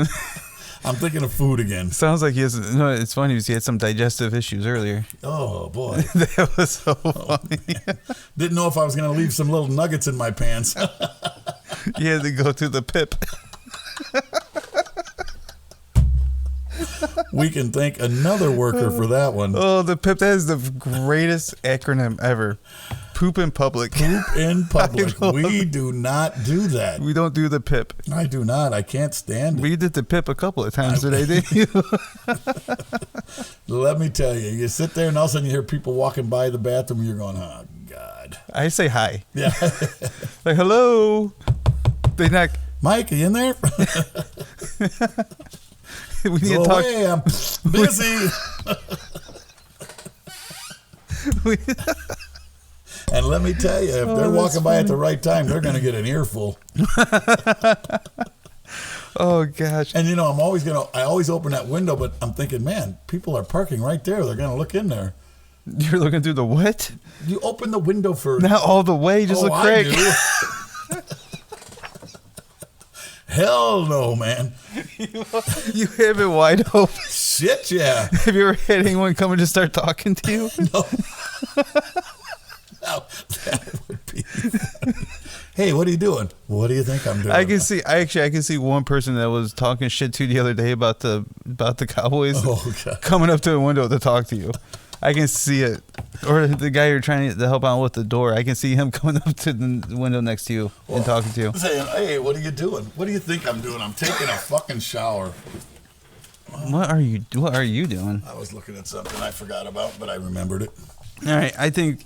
I'm thinking of food again. Sounds like he has. No, it's funny because he had some digestive issues earlier. Oh boy, that was so funny. Didn't know if I was going to leave some little nuggets in my pants. You had to go through the pip. We can thank another worker for that one. Oh, the PIP. That is the greatest acronym ever. Poop in public. Poop in public. We do not do that. We don't do the PIP. I do not. I can't stand it. We did the PIP a couple of times today, didn't you? Let me tell you. You sit there and all of a sudden you hear people walking by the bathroom and you're going, oh, God. I say hi. Yeah. Like, hello. They knock. Mike, are you in there? We need Go to talk. away. I'm busy. And let me tell you, if they're walking by at the right time, they're going to get an earful. Oh, gosh. And, I always open that window, but I'm thinking, man, people are parking right there. They're going to look in there. You're looking through the what? You open the window for... Not all the way, just a crack. Hell no, man. You have it wide open. Shit, yeah. Have you ever had anyone come and just start talking to you? No. No, that would be funny. Hey, what are you doing? What do you think I'm doing? I can see one person that was talking shit to you the other day about the Cowboys coming up to the window to talk to you. I can see it. Or the guy you're trying to help out with the door. I can see him coming up to the window next to you and talking to you. Saying, hey, what are you doing? What do you think I'm doing? I'm taking a fucking shower. What are you doing? I was looking at something I forgot about, but I remembered it. All right, I think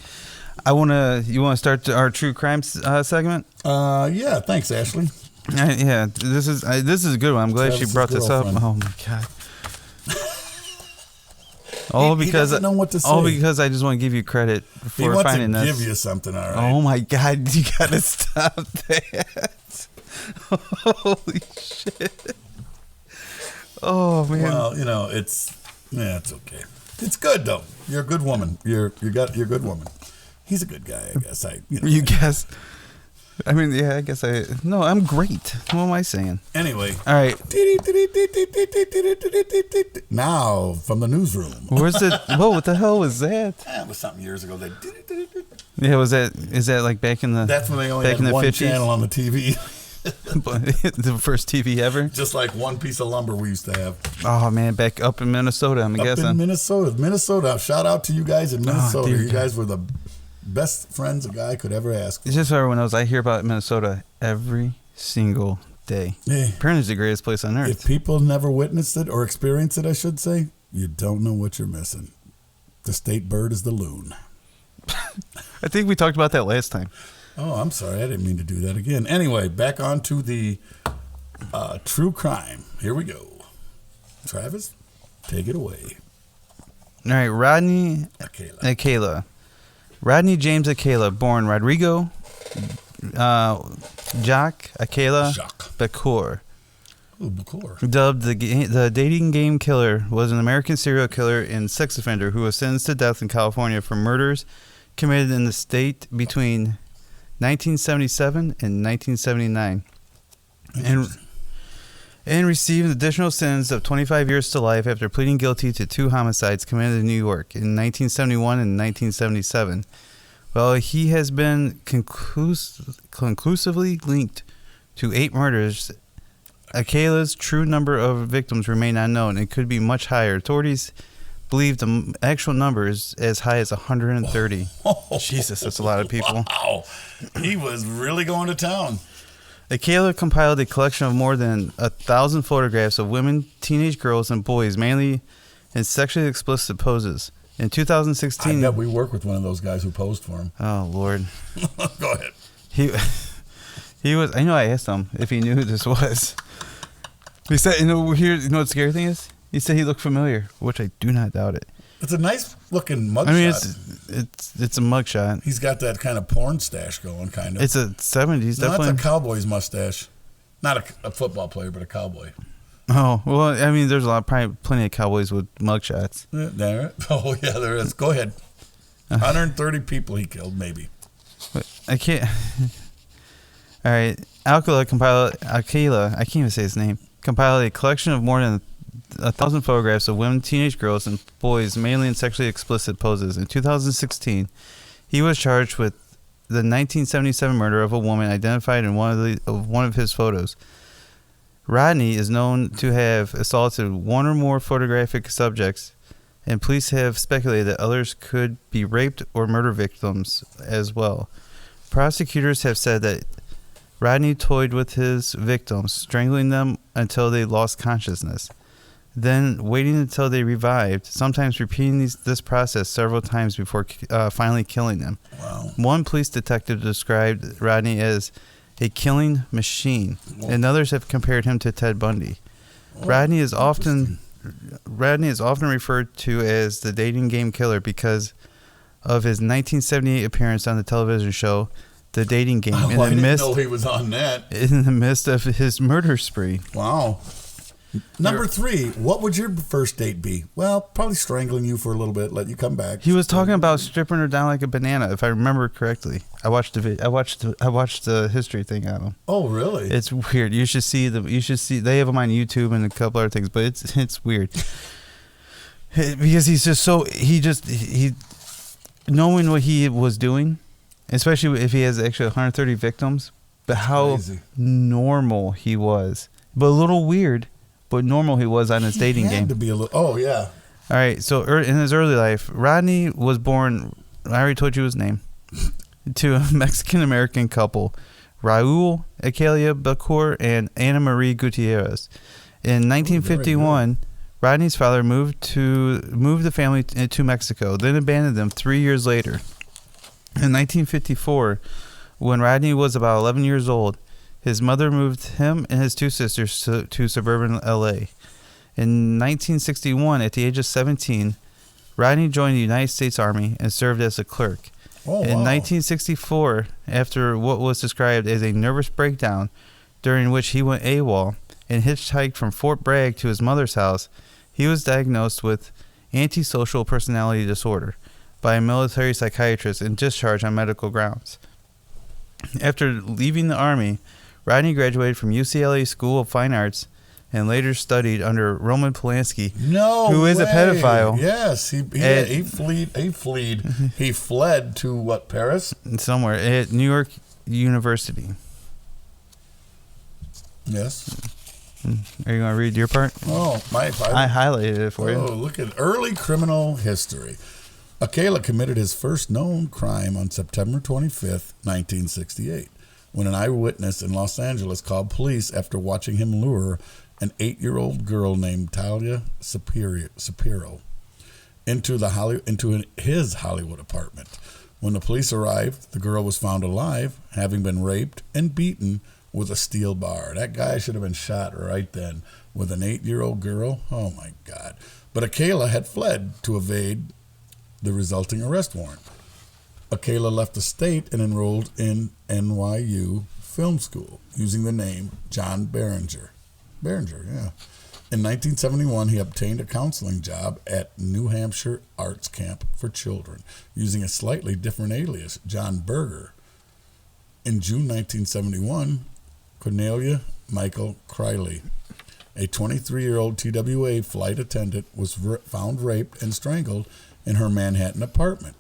you want to start our true crime segment? Yeah, thanks, Ashley. Yeah, this is a good one. I'm glad she brought this up. Oh my God. He doesn't know what to say. All because I just want to give you credit for finding this. He wants to give you something, all right. Oh my God, you gotta stop that. Holy shit. Oh man. Well, it's okay. It's good though. You're a good woman. You're a good woman. He's a good guy, I guess. You guess. I mean, yeah, I guess I'm great. What am I saying? Anyway. All right. Now, from the newsroom. Where's it? Whoa, what the hell was that? That was something years ago. Yeah, is that like back in the... That's when they only had one 50s? channel on the TV. The first TV ever? Just like one piece of lumber we used to have. Oh, man, back up in Minnesota, I'm guessing. Up in Minnesota. Shout out to you guys in Minnesota. You guys were best friends a guy could ever ask for. It's just so everyone knows, I hear about Minnesota every single day. Yeah. Apparently it's the greatest place on earth. If people never witnessed it or experienced it, I should say, you don't know what you're missing. The state bird is the loon. I think we talked about that last time. Oh, I'm sorry. I didn't mean to do that again. Anyway, back on to the true crime. Here we go. Travis, take it away. All right, Rodney Acela. Rodney James Acela, born Rodrigo Jacques Acela Becour. Ooh, Becour. Dubbed the dating game killer, was an American serial killer and sex offender who was sentenced to death in California for murders committed in the state between 1977 and 1979. And received an additional sentence of 25 years to life after pleading guilty to 2 homicides committed in New York in 1971 and 1977. Well, he has been conclusively linked to 8 murders. Acela's true number of victims remain unknown and could be much higher. Authorities believe the actual number is as high as 130. Oh, Jesus, that's a lot of people. Wow. He was really going to town. Acela compiled a collection of more than 1,000 photographs of women, teenage girls, and boys, mainly in sexually explicit poses. In 2016... I bet we work with one of those guys who posed for him. Oh, Lord. Go ahead. He was... I know I asked him if he knew who this was. He said, you know what the scary thing is? He said he looked familiar, which I do not doubt it. It's a nice looking mugshot. I mean, it's a mugshot. He's got that kind of porn stash going, kind of. It's a 70s, no, definitely. that's a cowboy's mustache. Not a football player, but a cowboy. Oh, well, I mean, there's probably plenty of cowboys with mugshots. Oh, yeah, there is. Go ahead. 130 people he killed, maybe. I can't. All right. Acela, I can't even say his name, compiled a collection of more than 1,000 photographs of women, teenage girls, and boys, mainly in sexually explicit poses. In 2016, he was charged with the 1977 murder of a woman identified in one of his photos. Rodney is known to have assaulted one or more photographic subjects, and police have speculated that others could be raped or murder victims as well. Prosecutors have said that Rodney toyed with his victims, strangling them until they lost consciousness, then waiting until they revived, sometimes repeating this process several times before finally killing them. Wow. One police detective described Rodney as a killing machine, and others have compared him to Ted Bundy. Rodney is often referred to as the dating game killer because of his 1978 appearance on the television show The Dating Game I didn't know he was on that. In the midst of his murder spree. Wow. Number 3, what would your first date be? Well, probably strangling you for a little bit, let you come back. He was talking about stripping her down like a banana, if I remember correctly. I watched the history thing on him. Oh, really? It's weird. You should see them. You should see. They have them on YouTube and a couple other things, but it's weird because he's just so he knowing what he was doing, especially if he has actually 130 victims, but how normal he was, but a little weird. But normal he was on his dating game. To be a little, oh, yeah. All right. So in his early life, Rodney was born, I already told you his name, to a Mexican-American couple, Raul Acela Becour and Ana Marie Gutierrez. In 1951, Rodney's father moved the family to Mexico, then abandoned them 3 years later. In 1954, when Rodney was about 11 years old, his mother moved him and his 2 sisters to suburban L.A. In 1961, at the age of 17, Rodney joined the United States Army and served as a clerk. Oh, In wow. 1964, after what was described as a nervous breakdown, during which he went AWOL and hitchhiked from Fort Bragg to his mother's house, he was diagnosed with antisocial personality disorder by a military psychiatrist and discharged on medical grounds. After leaving the Army, Rodney graduated from UCLA School of Fine Arts and later studied under Roman Polanski, who is a pedophile. Yes, he fled to what, Paris? Somewhere at New York University. Yes. Are you going to read your part? Oh, I highlighted it for you. Oh, look at early criminal history. Akela committed his first known crime on September 25th, 1968, when an eyewitness in Los Angeles called police after watching him lure an 8-year-old girl named Talia Shapiro into his Hollywood apartment. When the police arrived, the girl was found alive, having been raped and beaten with a steel bar. That guy should have been shot right then. With an 8-year-old girl? Oh, my God. But Akela had fled to evade the resulting arrest warrant. Akela left the state and enrolled in NYU Film School using the name John Berenger. Berenger, yeah. In 1971, he obtained a counseling job at New Hampshire Arts Camp for Children, using a slightly different alias, John Berger. In June 1971, Cornelia Michael Criley, a 23-year-old TWA flight attendant, was found raped and strangled in her Manhattan apartment.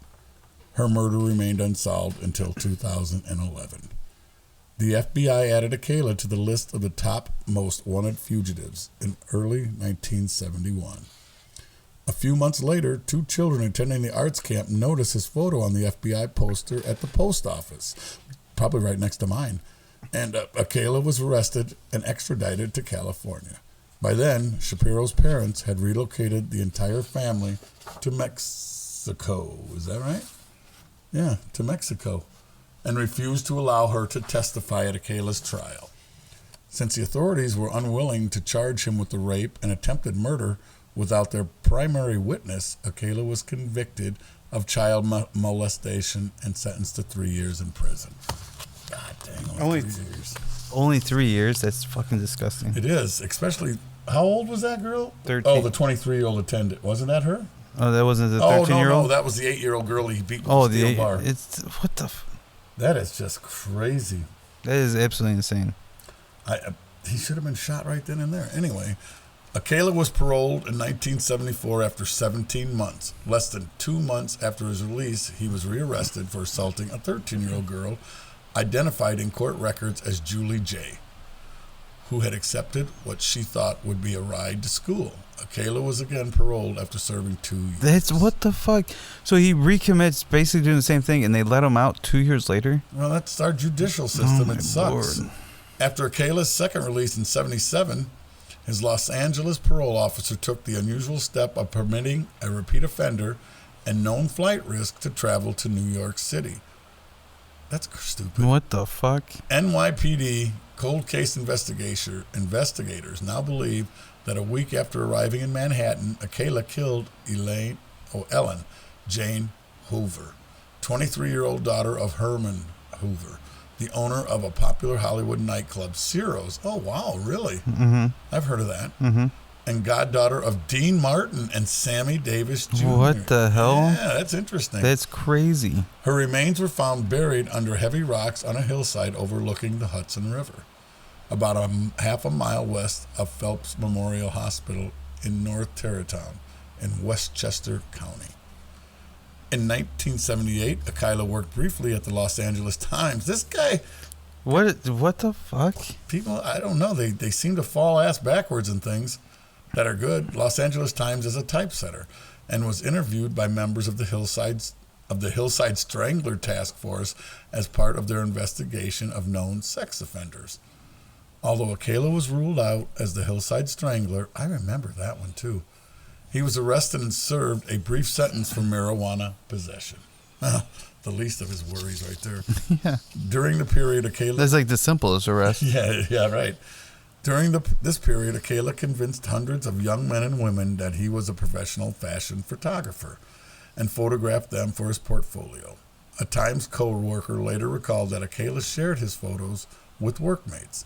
Her murder remained unsolved until 2011. The FBI added Akela to the list of the top most wanted fugitives in early 1971. A few months later, 2 children attending the arts camp noticed his photo on the FBI poster at the post office, probably right next to mine, and Akela was arrested and extradited to California. By then, Shapiro's parents had relocated the entire family to Mexico. Is that right? Yeah, to Mexico, and refused to allow her to testify at Akela's trial. Since the authorities were unwilling to charge him with the rape and attempted murder without their primary witness, Akela was convicted of child molestation and sentenced to 3 years in prison. God dang, only 3 years. Only 3 years? That's fucking disgusting. It is, especially, how old was that girl? 13. Oh, the 23-year-old attendant. Wasn't that her? Oh, that wasn't the 13-year-old? No, that was the 8-year-old girl he beat with a steel bar. What the... That is just crazy. That is absolutely insane. He should have been shot right then and there. Anyway, Akela was paroled in 1974 after 17 months. Less than 2 months after his release, he was rearrested for assaulting a 13-year-old girl identified in court records as Julie J., who had accepted what she thought would be a ride to school. Akela was again paroled after serving 2 years. That's what the fuck? So he recommits basically doing the same thing and they let him out 2 years later? Well, that's our judicial system. Oh, it sucks. Lord. After Akela's second release in 1977, his Los Angeles parole officer took the unusual step of permitting a repeat offender and known flight risk to travel to New York City. That's stupid. What the fuck? NYPD cold case investigators now believe that a week after arriving in Manhattan, Akela killed Ellen Jane Hoover, 23-year-old daughter of Herman Hoover, the owner of a popular Hollywood nightclub, Ciro's. Oh, wow, really? Mm-hmm. I've heard of that. Mm-hmm. And goddaughter of Dean Martin and Sammy Davis Jr. What the hell? Yeah, that's interesting. That's crazy. Her remains were found buried under heavy rocks on a hillside overlooking the Hudson River, about half a mile west of Phelps Memorial Hospital in North Tarrytown in Westchester County. In 1978, Akela worked briefly at the Los Angeles Times. This guy... What the fuck? People, I don't know. They seem to fall ass backwards in things that are good. Los Angeles Times is a typesetter and was interviewed by members of the Hillside Strangler Task Force as part of their investigation of known sex offenders. Although Akela was ruled out as the Hillside Strangler, I remember that one too. He was arrested and served a brief sentence for marijuana possession. The least of his worries right there. Yeah. During the period, Akela... That's like the simplest arrest. Yeah, right. During this period, Akela convinced hundreds of young men and women that he was a professional fashion photographer and photographed them for his portfolio. A Times co-worker later recalled that Akela shared his photos with workmates.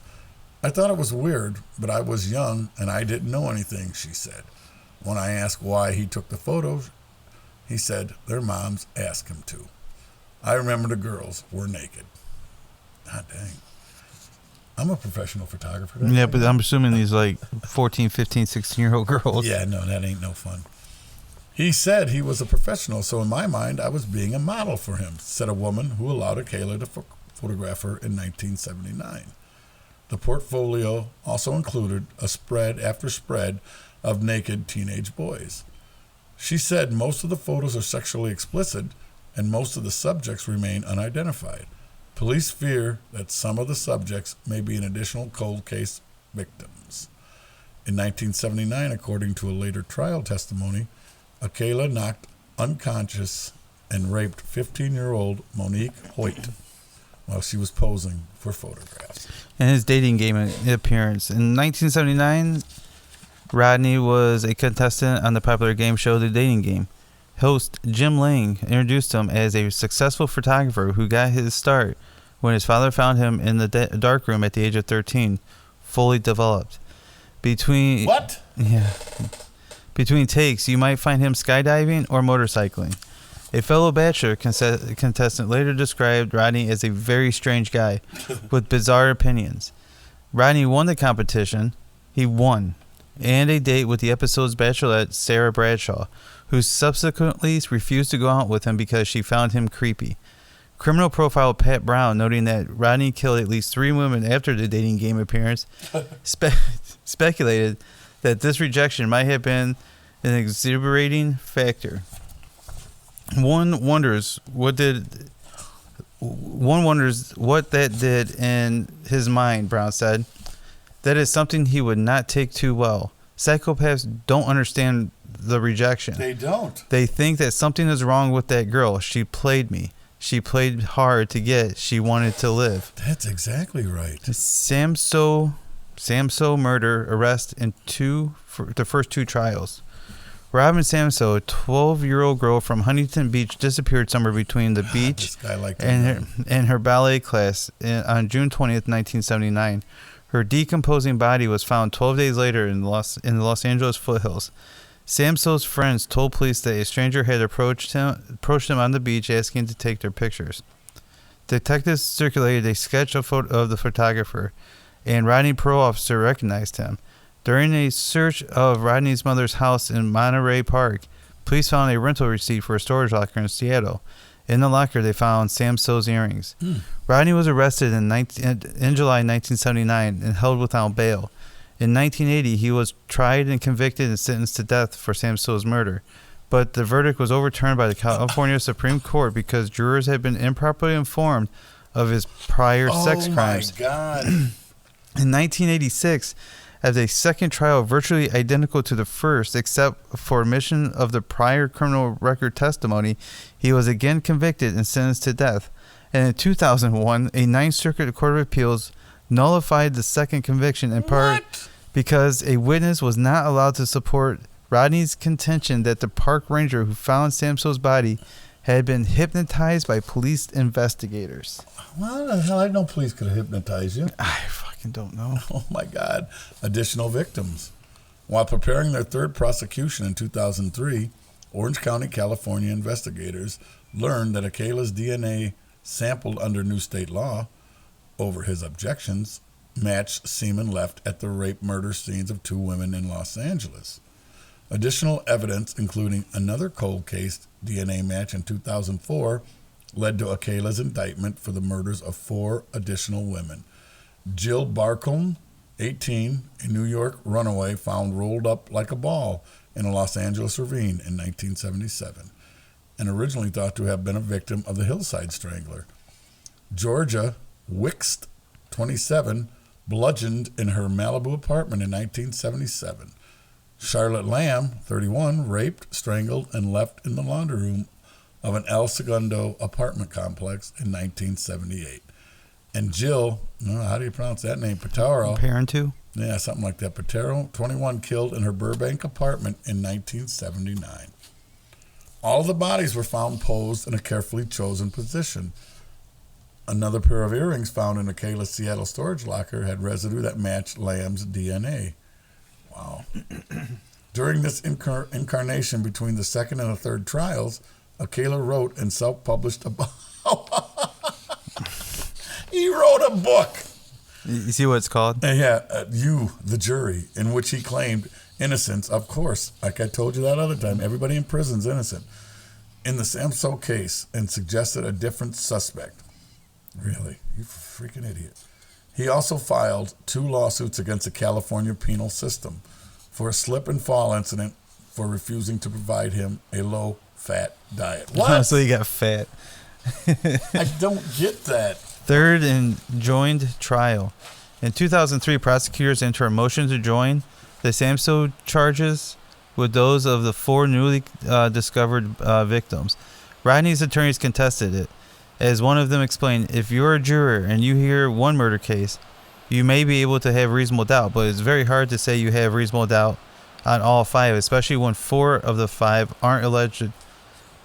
I thought it was weird, but I was young and I didn't know anything, she said. When I asked why he took the photos, he said their moms asked him to. I remember the girls were naked. God dang. I'm a professional photographer. Yeah, but I'm assuming these like 14, 15, 16-year-old girls. Yeah, no, that ain't no fun. He said he was a professional, so in my mind, I was being a model for him, said a woman who allowed Akela to photograph her in 1979. The portfolio also included a spread after spread of naked teenage boys. She said most of the photos are sexually explicit and most of the subjects remain unidentified. Police fear that some of the subjects may be an additional cold case victims. In 1979, according to a later trial testimony, Akela knocked unconscious and raped 15-year-old Monique Hoyt while she was posing for photographs. And his dating game appearance. In 1979, Rodney was a contestant on the popular game show The Dating Game. Host Jim Lang introduced him as a successful photographer who got his start when his father found him in the darkroom at the age of 13, fully developed. Between takes, you might find him skydiving or motorcycling. A fellow Bachelor contestant later described Rodney as a very strange guy with bizarre opinions. Rodney won the competition. He won. And a date with the episode's Bachelorette, Sarah Bradshaw, who subsequently refused to go out with him because she found him creepy. Criminal profile Pat Brown, noting that Rodney killed at least 3 women after the dating game appearance, speculated that this rejection might have been an exuberating factor. One wonders what that did in his mind, Brown said. That is something he would not take too well. Psychopaths don't understand the rejection. They don't. They think that something is wrong with that girl. She played me. She played hard to get. She wanted to live. That's exactly right. Samso murder arrest in the first 2 trials. Robin Samso, a 12-year-old girl from Huntington Beach, disappeared somewhere between the beach and her ballet class on June 20th, 1979. Her decomposing body was found 12 days later in the Los Angeles foothills. Samso's friends told police that a stranger had approached him on the beach asking to take their pictures. Detectives circulated a sketch of the photographer, and Rodney Parole officer recognized him. During a search of Rodney's mother's house in Monterey Park, police found a rental receipt for a storage locker in Seattle. In the locker, they found Samso's earrings. Rodney was arrested in July 1979 and held without bail. In 1980, he was tried and convicted and sentenced to death for Samso's murder. But the verdict was overturned by the California Supreme Court because jurors had been improperly informed of his prior sex crimes. Oh, my God. In 1986, as a second trial virtually identical to the first, except for omission of the prior criminal record testimony, he was again convicted and sentenced to death. And in 2001, a Ninth Circuit Court of Appeals nullified the second conviction in part because a witness was not allowed to support Rodney's contention that the park ranger who found Samso's body had been hypnotized by police investigators. Well, the hell, I know police could hypnotize you. I fucking don't know. Oh, my God. Additional victims. While preparing their third prosecution in 2003, Orange County, California investigators learned that Akela's DNA sampled under new state law over his objections matched semen left at the rape murder scenes of 2 women in Los Angeles. Additional evidence, including another cold case DNA match in 2004, led to Akela's indictment for the murders of 4 additional women. Jill Barcombe, 18, a New York runaway found rolled up like a ball in a Los Angeles ravine in 1977, and originally thought to have been a victim of the Hillside Strangler. Georgia Wixt, 27, bludgeoned in her Malibu apartment in 1977. Charlotte Lamb, 31, raped, strangled, and left in the laundry room of an El Segundo apartment complex in 1978. And Jill, how do you pronounce that name? Pataro. Parentu? Yeah, something like that. Pataro, 21, killed in her Burbank apartment in 1979. All the bodies were found posed in a carefully chosen position. Another pair of earrings found in Akela's Seattle storage locker had residue that matched Lamb's DNA. Wow. During this incarnation between the second and the third trials, Akela wrote and self-published a book. He wrote a book. You see what it's called? You, the Jury, in which he claimed innocence, of course. Like I told you that other time, everybody in prison's innocent. In the Samso case, and suggested a different suspect. Really? You freaking idiot. He also filed 2 lawsuits against the California penal system for a slip and fall incident for refusing to provide him a low-fat diet. What? So he got fat. I don't get that. Third and joined trial. In 2003, prosecutors entered a motion to join the Samso charges with those of the 4 newly discovered victims. Rodney's attorneys contested it. As one of them explained, if you're a juror and you hear one murder case, you may be able to have reasonable doubt, but it's very hard to say you have reasonable doubt on all 5, especially when 4 of the 5 aren't alleged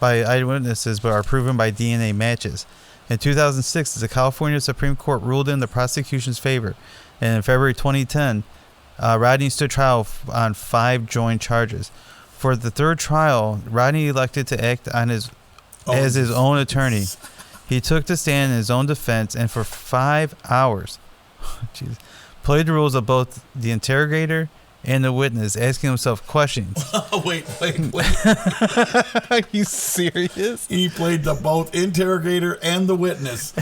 by eyewitnesses but are proven by DNA matches. In 2006, the California Supreme Court ruled in the prosecution's favor, and in February 2010, Rodney stood trial on 5 joint charges. For the third trial, Rodney elected to act on as his own attorney. He took the stand in his own defense and for 5 hours played the roles of both the interrogator and the witness, asking himself questions. Wait. Are you serious? He played the both interrogator and the witness.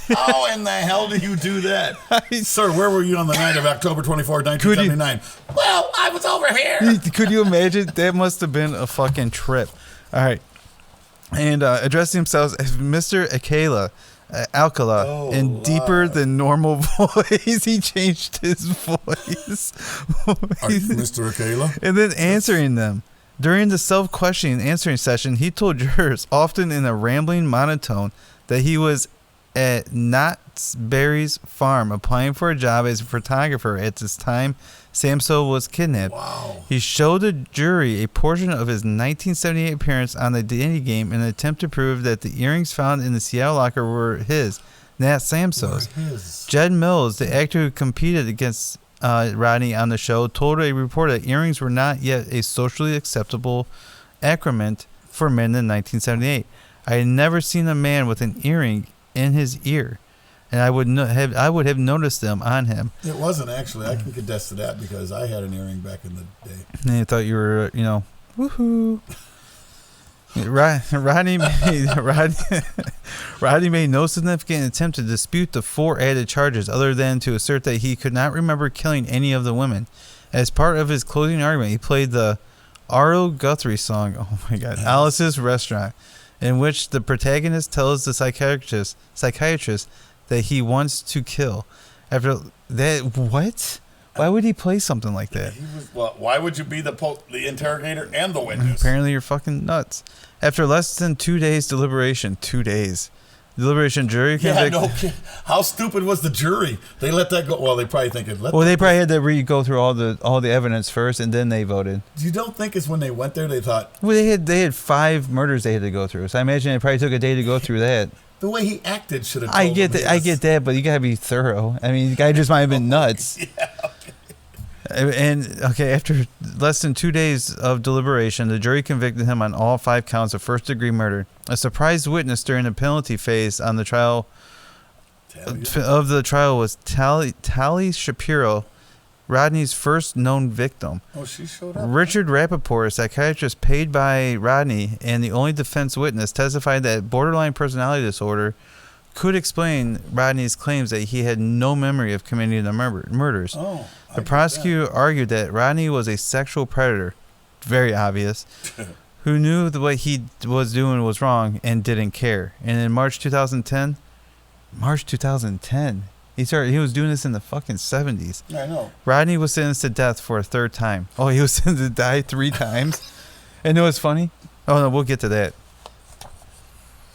How in the hell do you do that? Sir, where were you on the night of October 24, 1979? Well, I was over here. Could you imagine? That must have been a fucking trip. All right. And addressing himself as Mr. Alcala in deeper than normal voice. He changed his voice. Are you Mr. Akela? And then answering them. During the self-questioning answering session, he told jurors, often in a rambling monotone, that he was at Knott's Berry's farm applying for a job as a photographer at this time Samso was kidnapped. Wow. He showed the jury a portion of his 1978 appearance on the Danny game in an attempt to prove that the earrings found in the Seattle locker were his, not Samso's. Jed Mills, the actor who competed against Rodney on the show, told a reporter that earrings were not yet a socially acceptable accoutrement for men in 1978. I had never seen a man with an earring in his ear, and I would have noticed them on him. It wasn't actually. I can contest to that because I had an earring back in the day. And I thought you were, woohoo. Rodney made no significant attempt to dispute the 4 added charges other than to assert that he could not remember killing any of the women. As part of his closing argument, he played the Arlo Guthrie song, oh my God, Alice's Restaurant, in which the protagonist tells the psychiatrist that he wants to kill. After that, what? Why would he play something like that? Why would you be the interrogator and the witness? Apparently you're fucking nuts. After less than 2 days deliberation, 2 days, jury convicted. Yeah, no kidding. How stupid was the jury? They let that go. Well, they probably think it. Well, they probably had to go through all the evidence first, and then they voted. You don't think it's when they went there they thought? Well, they had 5 murders they had to go through, so I imagine it probably took a day to go through that. The way he acted should have. I get that, but you gotta be thorough. I mean, the guy just might have been nuts. Yeah. And after less than 2 days of deliberation, the jury convicted him on all 5 counts of first-degree murder. A surprise witness during the penalty phase on the trial was Tally Shapiro, Rodney's first known victim. Oh, she showed up. Richard Rappaport, a psychiatrist paid by Rodney and the only defense witness, testified that borderline personality disorder could explain Rodney's claims that he had no memory of committing the murders. Oh, the prosecutor argued that Rodney was a sexual predator, very obvious, who knew that what he was doing was wrong and didn't care. And in March 2010, he was doing this in the fucking 70s. I know. Rodney was sentenced to death for a 3rd time. Oh, he was sentenced to die 3 times? And you know what's funny? Oh, no, we'll get to that.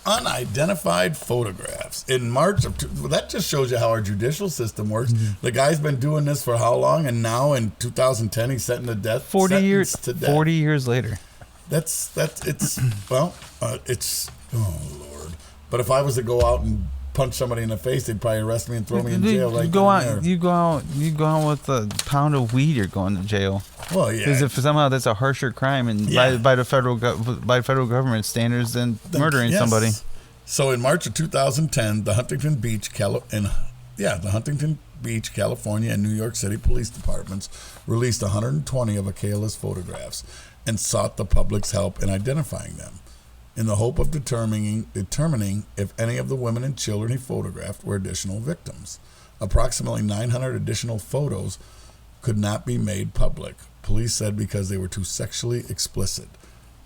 Unidentified photographs. In March of... that just shows you how our judicial system works. Mm-hmm. The guy's been doing this for how long? And now in 2010, he's sentenced to death. 40 years later. It's... oh, Lord. But if I was to go out and punch somebody in the face, they'd probably arrest me and throw me in jail You go out with a pound of weed, you're going to jail. Well, yeah. Because if somehow that's a harsher crime and by the federal government standards than murdering somebody. So in March of 2010, the Huntington Beach, California and New York City police departments released 120 of Akela's photographs and sought the public's help in identifying them, in the hope of determining if any of the women and children he photographed were additional victims. Approximately 900 additional photos could not be made public. Police said because they were too sexually explicit.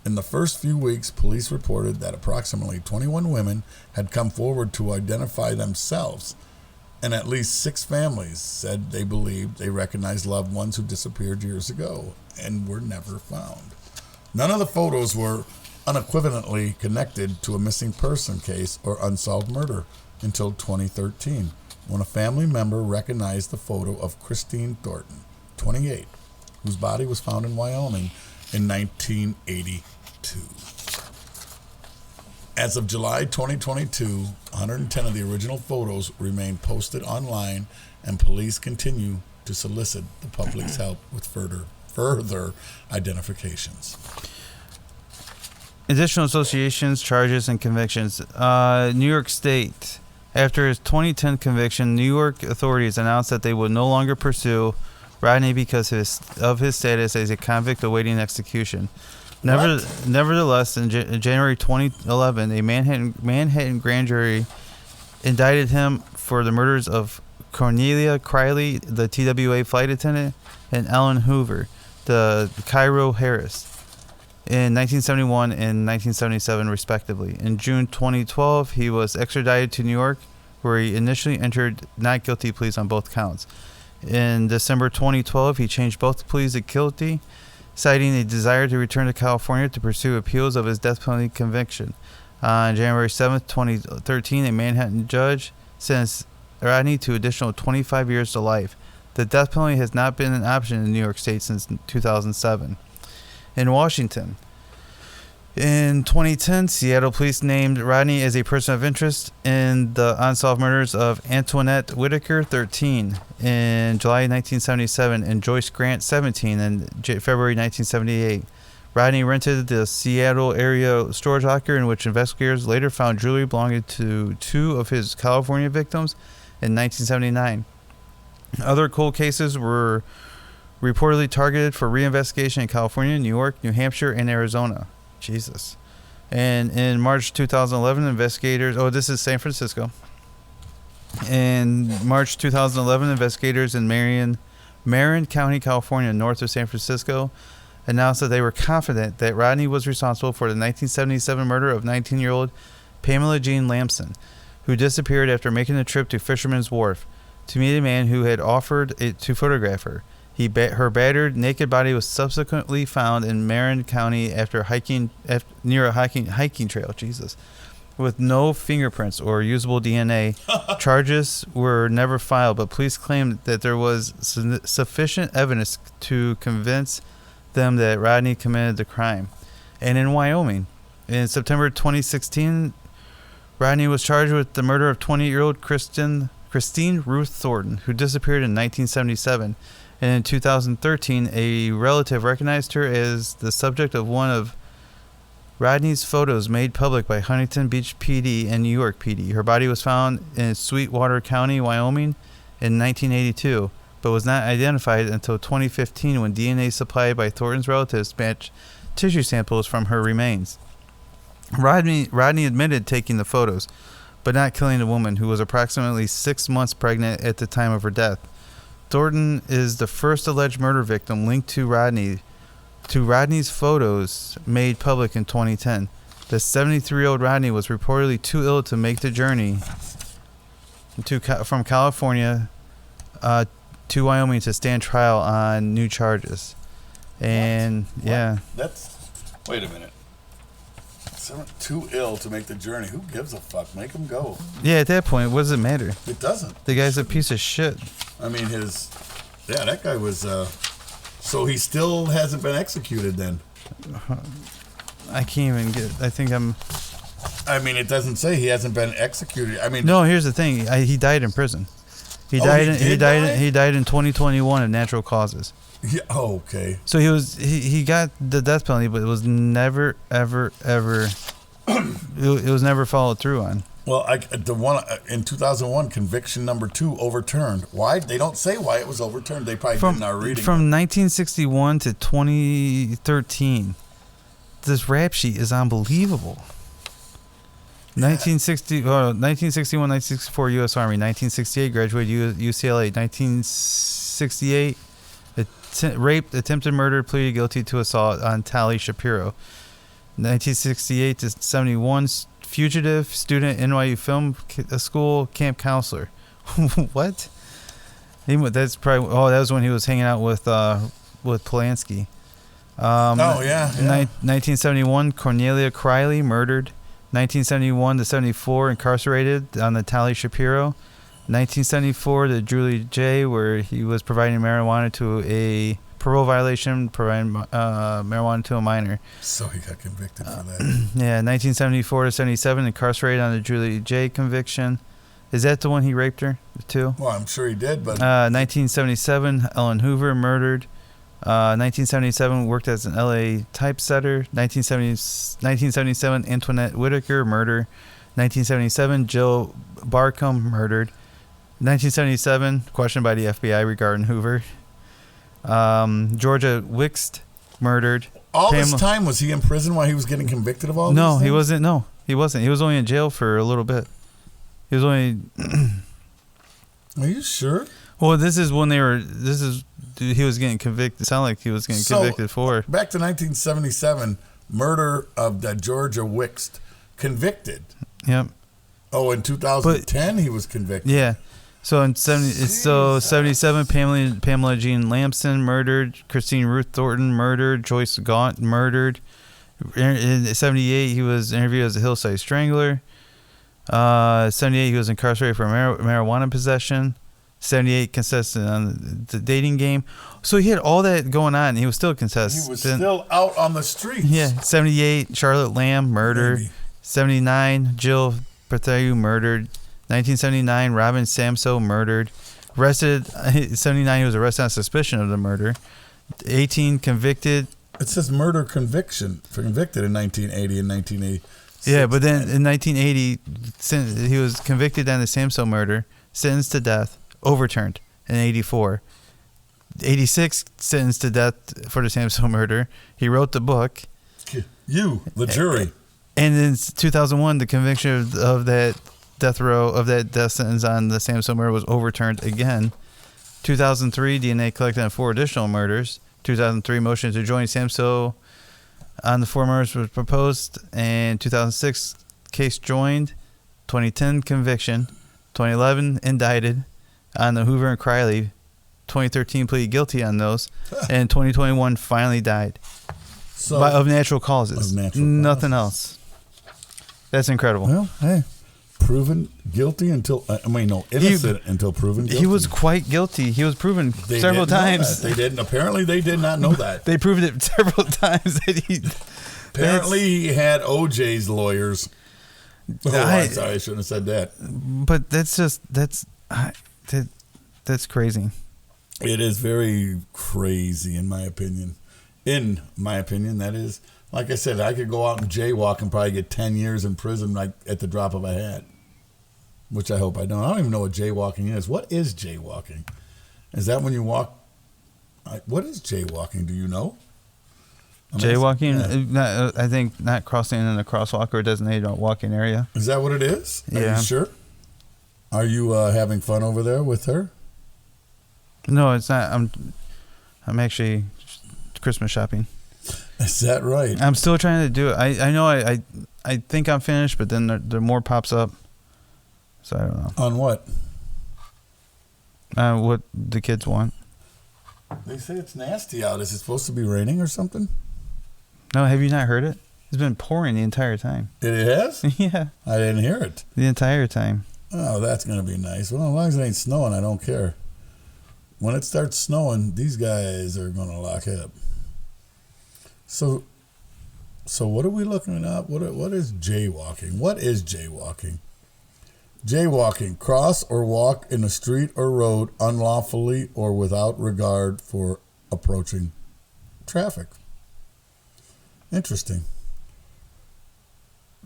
In the first few weeks, police reported that approximately 21 women had come forward to identify themselves, and at least 6 families said they believed they recognized loved ones who disappeared years ago and were never found. None of the photos were unequivocally connected to a missing person case or unsolved murder until 2013, when a family member recognized the photo of Christine Thornton, 28, whose body was found in Wyoming in 1982. As of July 2022, 110 of the original photos remain posted online, and police continue to solicit the public's help with further identifications. Additional associations, charges, and convictions. New York State. After his 2010 conviction, New York authorities announced that they would no longer pursue Rodney because of his status as a convict awaiting execution. Nevertheless, in January 2011, a Manhattan grand jury indicted him for the murders of Cornelia Criley, the TWA flight attendant, and Ellen Hoover, the Cairo Harris, in 1971 and 1977, respectively. In June 2012, he was extradited to New York, where he initially entered not guilty pleas on both counts. In December 2012, he changed both pleas to guilty, citing a desire to return to California to pursue appeals of his death penalty conviction. On January 7, 2013, a Manhattan judge sentenced Rodney to additional 25 years to life. The death penalty has not been an option in New York State since 2007. In Washington, in 2010, Seattle police named Rodney as a person of interest in the unsolved murders of Antoinette Whitaker, 13, in July 1977, and Joyce Grant, 17, in February 1978. Rodney rented the Seattle area storage locker in which investigators later found jewelry belonging to 2 of his California victims in 1979. Other cold cases were reportedly targeted for reinvestigation in California, New York, New Hampshire, and Arizona. Jesus. And in March 2011, investigators... Oh, this is San Francisco. In March 2011, investigators in Marin County, California, north of San Francisco, announced that they were confident that Rodney was responsible for the 1977 murder of 19-year-old Pamela Jean Lamson, who disappeared after making a trip to Fisherman's Wharf to meet a man who had offered to photograph her. Her battered, naked body was subsequently found in Marin County near a hiking trail. Jesus, with no fingerprints or usable DNA. Charges were never filed, but police claimed that there was sufficient evidence to convince them that Rodney committed the crime. And in Wyoming, in September 2016, Rodney was charged with the murder of 20-year-old Christine Ruth Thornton, who disappeared in 1977. And in 2013, a relative recognized her as the subject of one of Rodney's photos made public by Huntington Beach PD and New York PD. Her body was found in Sweetwater County, Wyoming in 1982, but was not identified until 2015 when DNA supplied by Thornton's relatives matched tissue samples from her remains. Rodney admitted taking the photos, but not killing the woman, who was approximately 6 months pregnant at the time of her death. Thornton is the first alleged murder victim linked to Rodney's photos made public in 2010. The 73-year-old Rodney was reportedly too ill to make the journey from California to Wyoming to stand trial on new charges. And what? Yeah, wait a minute. Too ill to make the journey. Who gives a fuck? Make him go. Yeah, at that point, what does it matter? It doesn't. The guy's a piece of shit. I mean, that guy was, so he still hasn't been executed then. I can't even I mean, it doesn't say he hasn't been executed. I mean, no, here's the thing. He died in prison. He died in 2021 of natural causes. Yeah, oh, okay. So he got the death penalty, but it was never ever it was never followed through on. Well, the one in 2001, conviction number 2 overturned. Why? They don't say why it was overturned. They probably didn't are reading. From 1961 to 2013, this rap sheet is unbelievable. 1961, 1964 U.S. Army. 1968 graduated UCLA. 1968 raped, attempted murder, pleaded guilty to assault on Tally Shapiro. 1968 to 71, fugitive, student, NYU Film School, camp counselor. What? That's probably. Oh, that was when he was hanging out with Polanski. 1971, Cornelia Criley, murdered. 1971 to 74, incarcerated on the Tally Shapiro. 1974 to Julie J., where he was providing marijuana to a parole violation, providing marijuana to a minor. So he got convicted for that. Yeah, 1974 to 77, incarcerated on the Julie J. conviction. Is that the one he raped her too? Well, I'm sure he did, but 1977, Ellen Hoover, murdered. 1977, worked as an LA typesetter. 1977, Antoinette Whitaker, murder. 1977, Jill Barcombe, murdered. 1977, questioned by the FBI regarding Hoover. Georgia Wixt, murdered. All this time, was he in prison while he was getting convicted of all this? No, he wasn't. No, he wasn't. He was only in jail for a little bit. He was only... Are you sure? Well, this is when they were... he was getting convicted. It sounded like he was getting convicted for... Back to 1977, murder of the Georgia Wixt. Convicted. Yep. Oh, in 2010, he was convicted. Yeah. So in 77, Pamela Jean Lamson, murdered. Christine Ruth Thornton, murdered. Joyce Gaunt, murdered. In 78, he was interviewed as a Hillside Strangler. 78, he was incarcerated for marijuana possession. 78, contested on the dating game. So he had all that going on, and he was still contested. He was still out on the streets. Yeah. 78, Charlotte Lamb, murder. Maybe. 79, Jill Berthayu, murdered. 1979, Robin Samso, murdered. Arrested. 79, he was arrested on suspicion of the murder. 18, convicted. It says murder conviction. Convicted in 1980 and 1980. Yeah, but then in 1980, he was convicted on the Samso murder, sentenced to death, overturned in 84. 86, sentenced to death for the Samso murder. He wrote the book. You, the jury. And in 2001, the conviction of that death sentence on the Samso murder was overturned again. 2003, DNA collected on 4 additional murders. 2003, motion to join Samso on the 4 murders was proposed. And 2006, case joined. 2010, conviction. 2011, indicted on the Hoover and Criley. 2013, pleaded guilty on those. And 2021, finally died. Of natural causes. Nothing else. That's incredible. Well, hey, proven guilty until innocent until proven guilty. He was quite guilty. He was proven several times. They didn't. Apparently, they did not know that. They proved it several times. Apparently, he had OJ's lawyers. I'm sorry, I shouldn't have said that. But that's crazy. It is very crazy, in my opinion. In my opinion, that is. Like I said, I could go out and jaywalk and probably get 10 years in prison like at the drop of a hat, which I hope I don't. I don't even know what jaywalking is. What is jaywalking? Is that when you walk? What is jaywalking? Do you know? Jaywalking? Yeah. I think not crossing in a crosswalk or designated walking area. Is that what it is? Yeah. Are you sure? Are you having fun over there with her? No, it's not. I'm actually Christmas shopping. Is that right? I'm still trying to do it. I know I think I'm finished, but then there more pops up. So I don't know. On what? What the kids want. They say it's nasty out. Is it supposed to be raining or something? No, have you not heard it? It's been pouring the entire time. It has? Yeah. I didn't hear it. The entire time. Oh, that's going to be nice. Well, as long as it ain't snowing, I don't care. When it starts snowing, these guys are going to lock up. So what are we looking up? What is jaywalking? What is jaywalking? Jaywalking, cross or walk in a street or road unlawfully or without regard for approaching traffic. Interesting.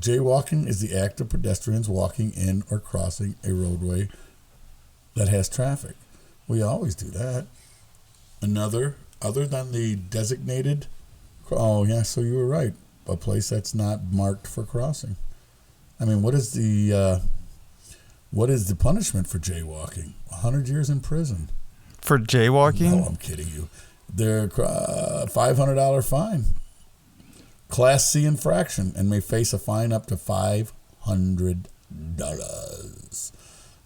Jaywalking is the act of pedestrians walking in or crossing a roadway that has traffic. We always do that. Other than the designated. Oh, yeah, so you were right. A place that's not marked for crossing. I mean, what is the punishment for jaywalking? 100 years in prison. For jaywalking? No, I'm kidding you. They're $500 fine. Class C infraction and may face a fine up to $500.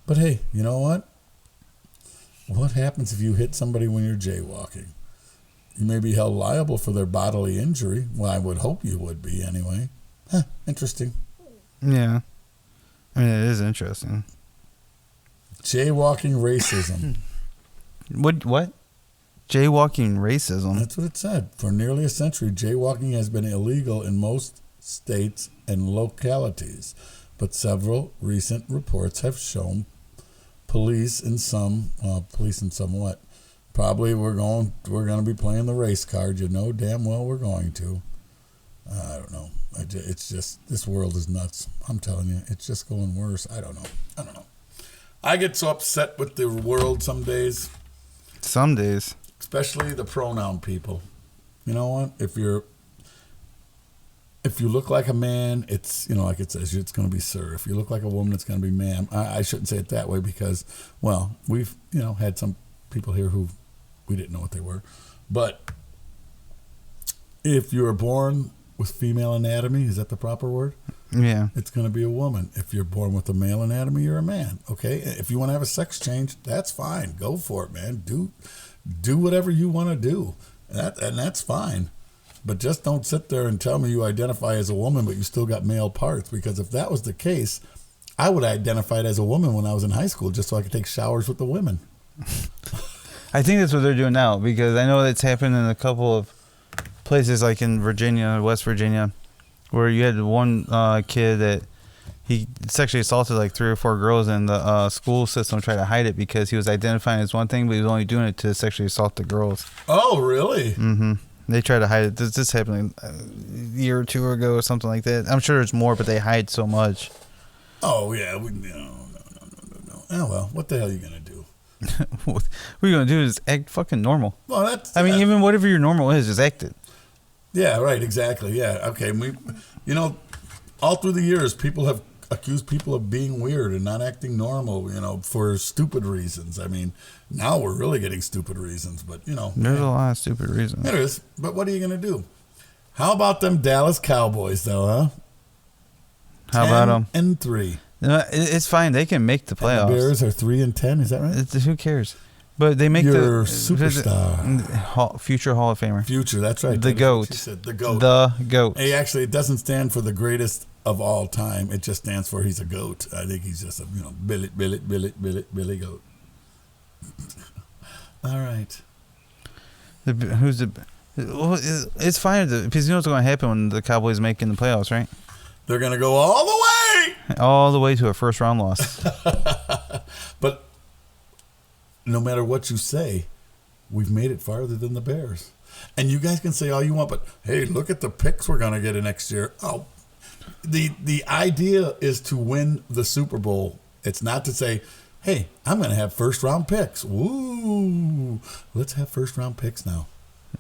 But hey, you know what? What happens if you hit somebody when you're jaywalking? You may be held liable for their bodily injury. Well, I would hope you would be anyway. Huh, interesting. Yeah. I mean, it is interesting. Jaywalking racism. What? Jaywalking racism? That's what it said. For nearly a century, jaywalking has been illegal in most states and localities. But several recent reports have shown police in some what? Probably we're going to be playing the race card. You know damn well we're going to. I don't know. It's just, this world is nuts. I'm telling you, it's just going worse. I don't know. I get so upset with the world some days. Some days. Especially the pronoun people. You know what? If you look like a man, it's, like it says, it's going to be sir. If you look like a woman, it's going to be ma'am. I shouldn't say it that way because, well, we've, had some people here who we didn't know what they were. But if you were born with female anatomy, is that the proper word? Yeah. It's going to be a woman. If you're born with a male anatomy, you're a man. Okay? If you want to have a sex change, that's fine. Go for it, man. Do whatever you want to do. And that's fine. But just don't sit there and tell me you identify as a woman, but you still got male parts. Because if that was the case, I would have identified as a woman when I was in high school just so I could take showers with the women. I think that's what they're doing now because I know that's happened in a couple of places like in Virginia, West Virginia, where you had one kid that he sexually assaulted like 3 or 4 girls, and the school system tried to hide it because he was identifying as one thing, but he was only doing it to sexually assault the girls. Oh, really? Mm-hmm. They tried to hide it. This happened a year or 2 ago or something like that. I'm sure there's more, but they hide so much. Oh, yeah. No. Oh, well, what the hell are you going to do? What you're going to do is act fucking normal. Well, even whatever your normal is, just act it. Yeah, right, exactly. Yeah, okay. All through the years, people have accused people of being weird and not acting normal, for stupid reasons. I mean, now we're really getting stupid reasons, but, There's a lot of stupid reasons. There is, but what are you going to do? How about them Dallas Cowboys, though, huh? How about them? 10-3. It's fine. They can make the playoffs. And the Bears are 3-10. Is that right? Who cares? But they make your superstar, future Hall of Famer. Future, that's right. The GOAT. She said the GOAT. The GOAT. Hey, actually, it doesn't stand for the greatest of all time. It just stands for he's a GOAT. I think he's just a Billy GOAT. All right. It's fine because you know what's going to happen when the Cowboys make in the playoffs, right? They're going to go all the way. All the way to a first round loss. But no matter what you say, we've made it farther than the Bears. And you guys can say all you want, but hey, look at the picks we're going to get in next year. Oh, the idea is to win the Super Bowl. It's not to say, hey, I'm going to have first round picks. Woo! Let's have first round picks now.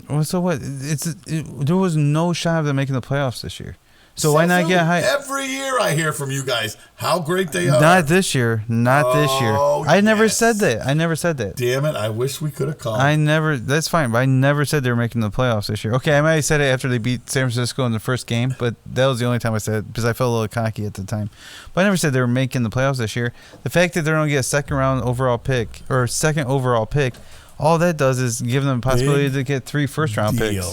Well, so what? There was no shot of them making the playoffs this year. So why not get high? Every year I hear from you guys how great they are. Not this year. I never said that. Damn it. I wish we could have called. That's fine, but I never said they were making the playoffs this year. Okay, I might have said it after they beat San Francisco in the first game, but that was the only time I said it because I felt a little cocky at the time. But I never said they were making the playoffs this year. The fact that they're going to get a second overall pick, all that does is give them the possibility to get 3 first round picks.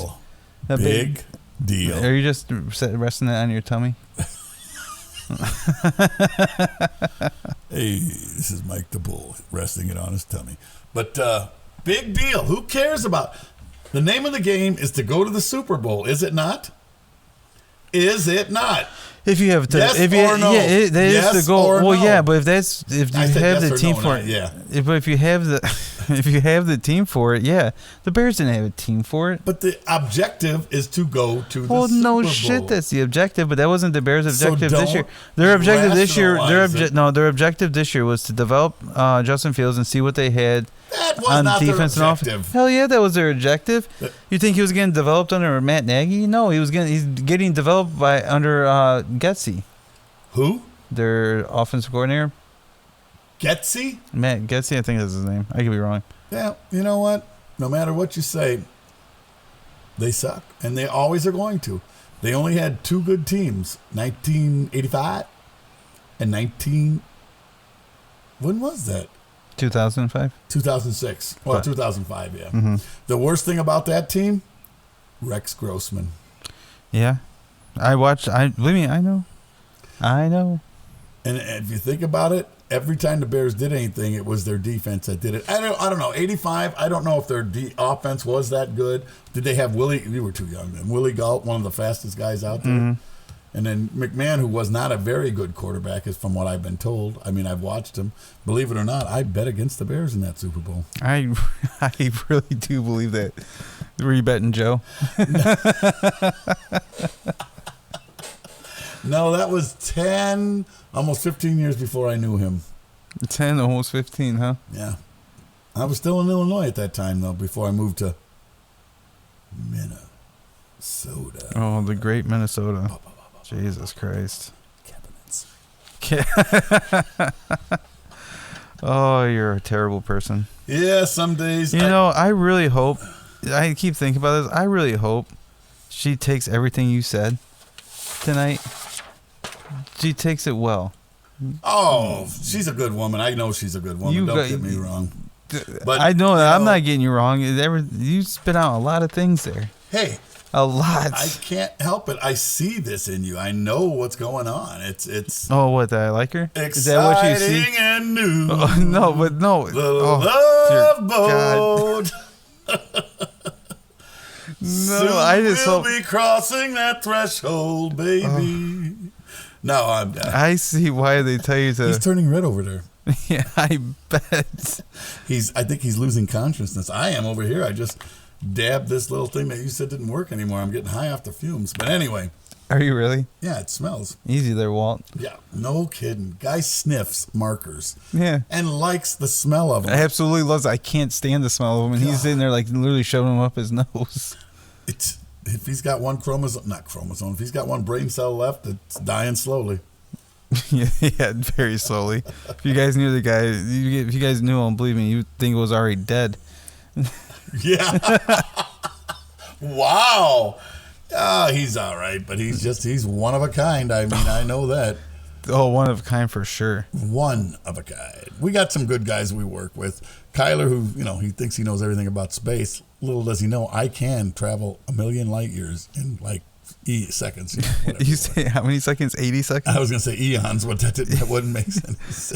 Big deal. Are you just resting it on your tummy? Hey, this is Mike the Bull resting it on his tummy. But big deal. Who cares about? The name of the game is to go to the Super Bowl. Is it not? Is it not? If you have to, yes or no? Yeah, that is the goal. Well, yeah, but if you have the team for it, yeah. But if you have the team for it, yeah. The Bears didn't have a team for it. But the objective is to go to the Super Bowl. Well, no shit, that's the objective. But that wasn't the Bears' objective this year. Their objective this year, their objective this year was to develop Justin Fields and see what they had on defense and offense. Hell yeah, that was their objective. You think he was getting developed under Matt Nagy? No, he's getting developed under Getsy. Who? Their offensive coordinator. Getsy? Matt Getsy, I think that's his name. I could be wrong. Yeah, you know what? No matter what you say, They suck, and they always are going to. They only had two good teams, 1985 and 19. When was that? 2005. 2006. Well, Right. 2005, yeah. Mm-hmm. The worst thing about that team, Rex Grossman. Yeah, believe me, I know. And if you think about it, every time the Bears did anything, it was their defense that did it. I don't know. 85, I don't know if their offense was that good. Did they have Willie? You were too young then. Willie Galt, one of the fastest guys out there. Mm-hmm. And then McMahon, who was not a very good quarterback, is from what I've been told. I mean, I've watched him. Believe it or not, I bet against the Bears in that Super Bowl. I really do believe that. Were you betting Joe? No, that was 10, almost 15 years before I knew him. 10, almost 15, huh? Yeah. I was still in Illinois at that time, though, before I moved to Minnesota. Oh, the great Minnesota. Jesus Christ. Cabinets. Oh, you're a terrible person. Yeah, some days. I really hope, I keep thinking about this, I really hope she takes everything you said tonight. She takes it well. Oh, she's a good woman. I know she's a good woman. Don't get me wrong. But I know that. I'm not getting you wrong. You spit out a lot of things there. Hey, a lot. I can't help it. I see this in you. I know what's going on. It's. Oh, what? That I like her? Exciting Is that what you see? And new. Oh, no, but no. The Oh, love boat. no, Soon I just we'll hope. be crossing that threshold, baby. No, I'm. I see why they tell you to. He's turning red over there. Yeah, I bet. I think he's losing consciousness. I am over here. I just dabbed this little thing that you said didn't work anymore. I'm getting high off the fumes. But anyway, Are you really? yeah, it smells. Easy there, Walt. Yeah, no kidding. Guy sniffs markers Yeah. and likes the smell of I them. absolutely loves it. I can't stand the smell of him. And he's God. sitting there like literally shoving him up his nose. If he's got one if he's got one brain cell left, it's dying slowly. Yeah, very slowly. If you guys knew the guy, if you guys knew him, believe me, you'd think it was already dead. Yeah. Wow. He's all right, but he's one of a kind. I mean, I know that. Oh, one of a kind for sure. One of a kind. We got some good guys we work with. Kyler, who, he thinks he knows everything about space. Little does he know, I can travel 1,000,000 light years in like seconds. Whatever. You say how many seconds? 80 seconds? I was going to say eons, but that wouldn't make sense.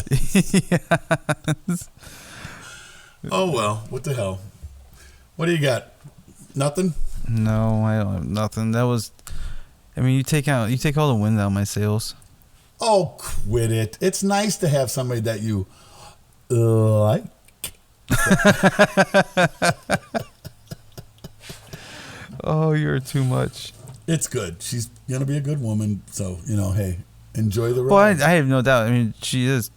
Yes. Oh, well, what the hell? What do you got? Nothing? No, I don't have nothing. You take all the wind out of my sails. Oh, quit it. It's nice to have somebody that you like. Oh, you're too much. It's good. She's going to be a good woman. So, hey, enjoy the ride. Well, I have no doubt. I mean, she is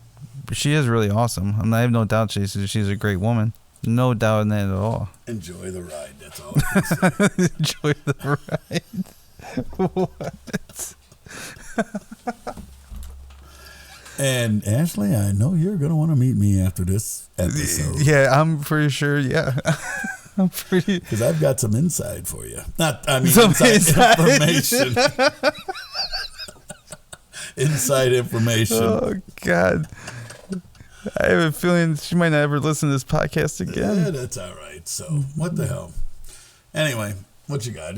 really awesome. I have no doubt she's a great woman. No doubt in that at all. Enjoy the ride. That's all I can say. Enjoy the ride. What? And Ashley, I know you're going to want to meet me after this episode. Yeah, I'm pretty sure. Yeah. I'm pretty. Because I've got some inside for you. Some inside information. Inside information. Oh, God. I have a feeling she might not ever listen to this podcast again. Yeah, that's all right. So, what the hell? Anyway, what you got?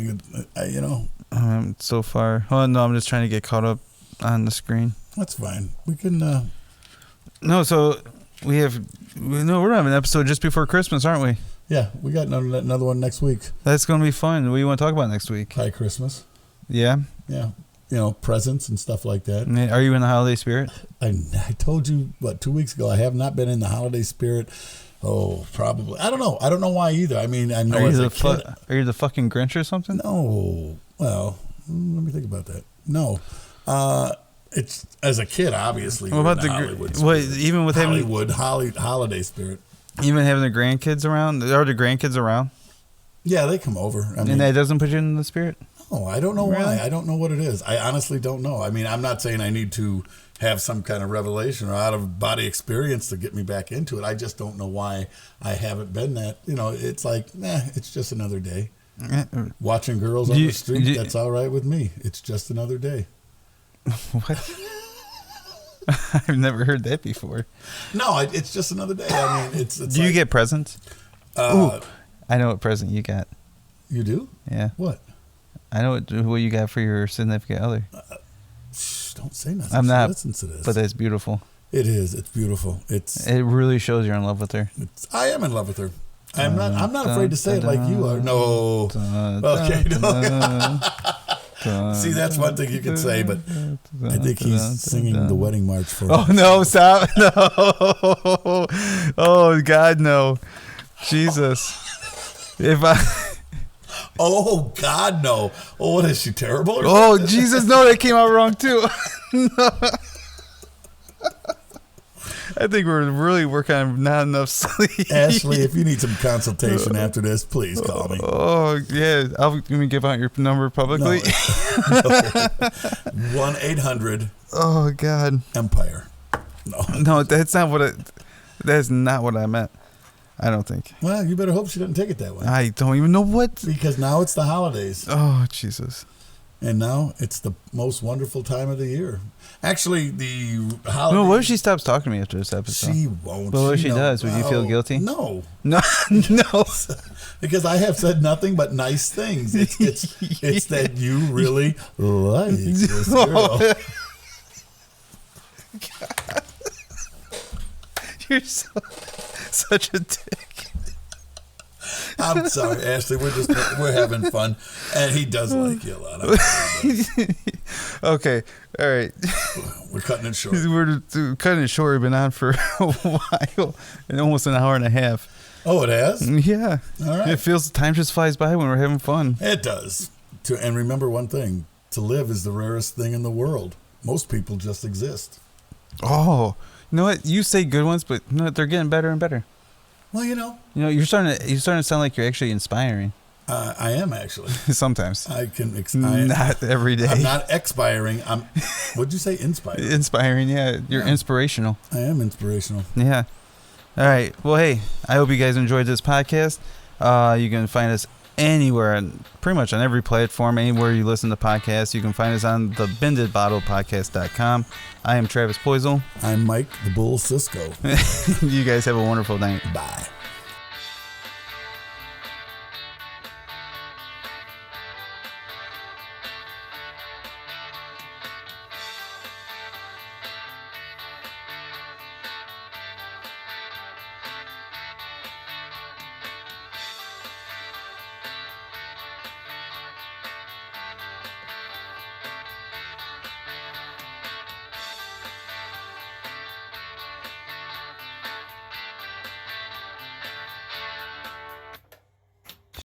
So far. Oh, no, I'm just trying to get caught up on the screen. That's fine. We can. No, so we're having an episode just before Christmas, aren't we? Yeah, we got another one next week. That's going to be fun. What do you want to talk about next week? Hi, Christmas. Yeah? Yeah. Presents and stuff like that. Are you in the holiday spirit? I told you, 2 weeks ago, I have not been in the holiday spirit. Oh, probably. I don't know. I don't know why either. I mean, I know Are as you a kid. Are you the fucking Grinch or something? No. Well, let me think about that. No. It's as a kid, obviously. What about the the Hollywood what? spirit. Even with Hollywood holiday spirit? even having the grandkids around, are the grandkids around? Yeah, they come over. I mean, And that doesn't put you in the spirit? no, I don't know Really? why. I don't know what it is. I honestly don't know. I mean, I'm not saying I need to have some kind of revelation or out of body experience to get me back into it. I just don't know why I haven't been that. It's like, it's just another day. Watching girls on the street, that's all right with me. It's just another day. What? I've never heard that before. No, it's just another day. I mean, it's Do you get presents? Ooh, I know what present you got. You do? Yeah. What? I know what you got for your significant other. Don't say nothing. I'm not. Listen to this. But that's beautiful. It is. It's beautiful. It really shows you're in love with her. I am in love with her. I'm not afraid to say it like you are. No. Okay. No. See, that's one thing you can say, but I think he's singing the wedding march for Oh, no, stop. No. Oh, God, no. Jesus. Oh, God, no. Oh, what is she, terrible? Oh, Jesus, no, that came out wrong, too. No. I think we're really working on not enough sleep. Ashley, if you need some consultation after this, please call me. Oh, yeah. Let me give out your number publicly. No. 1-800. Oh, God. Empire. No, that's not what I meant. I don't think. Well, you better hope she doesn't take it that way. I don't even know what. Because now it's the holidays. Oh, Jesus. And now it's the most wonderful time of the year. Actually, the holiday. No, what if she stops talking to me after this episode? She won't. But what if she does? Would you feel guilty? No. No. No. Because I have said nothing but nice things. It's that you really like this girl. God. You're such a dick. I'm sorry, Ashley. We're having fun, and he does like you a lot. Okay, all right. We're cutting it short. We're cutting it short. We've been on for a while, and almost an hour and a half. Oh, it has? Yeah. All right. It feels time just flies by when we're having fun. It does. And remember one thing: to live is the rarest thing in the world. Most people just exist. Oh, you know what? You say good ones, but you know what? They're getting better and better. Well, you're starting to sound like you're actually inspiring. I am actually. Sometimes. I can. Not every day. I'm not expiring. What'd you say? Inspiring. Inspiring. Yeah, you're inspirational. I am inspirational. Yeah. All right. Well, hey, I hope you guys enjoyed this podcast. You can find us anywhere, pretty much on every platform, anywhere you listen to podcasts. You can find us on the BendedBottlePodcast.com. I am Travis Poisel. I'm Mike the Bull Cisco. You guys have a wonderful night. Bye.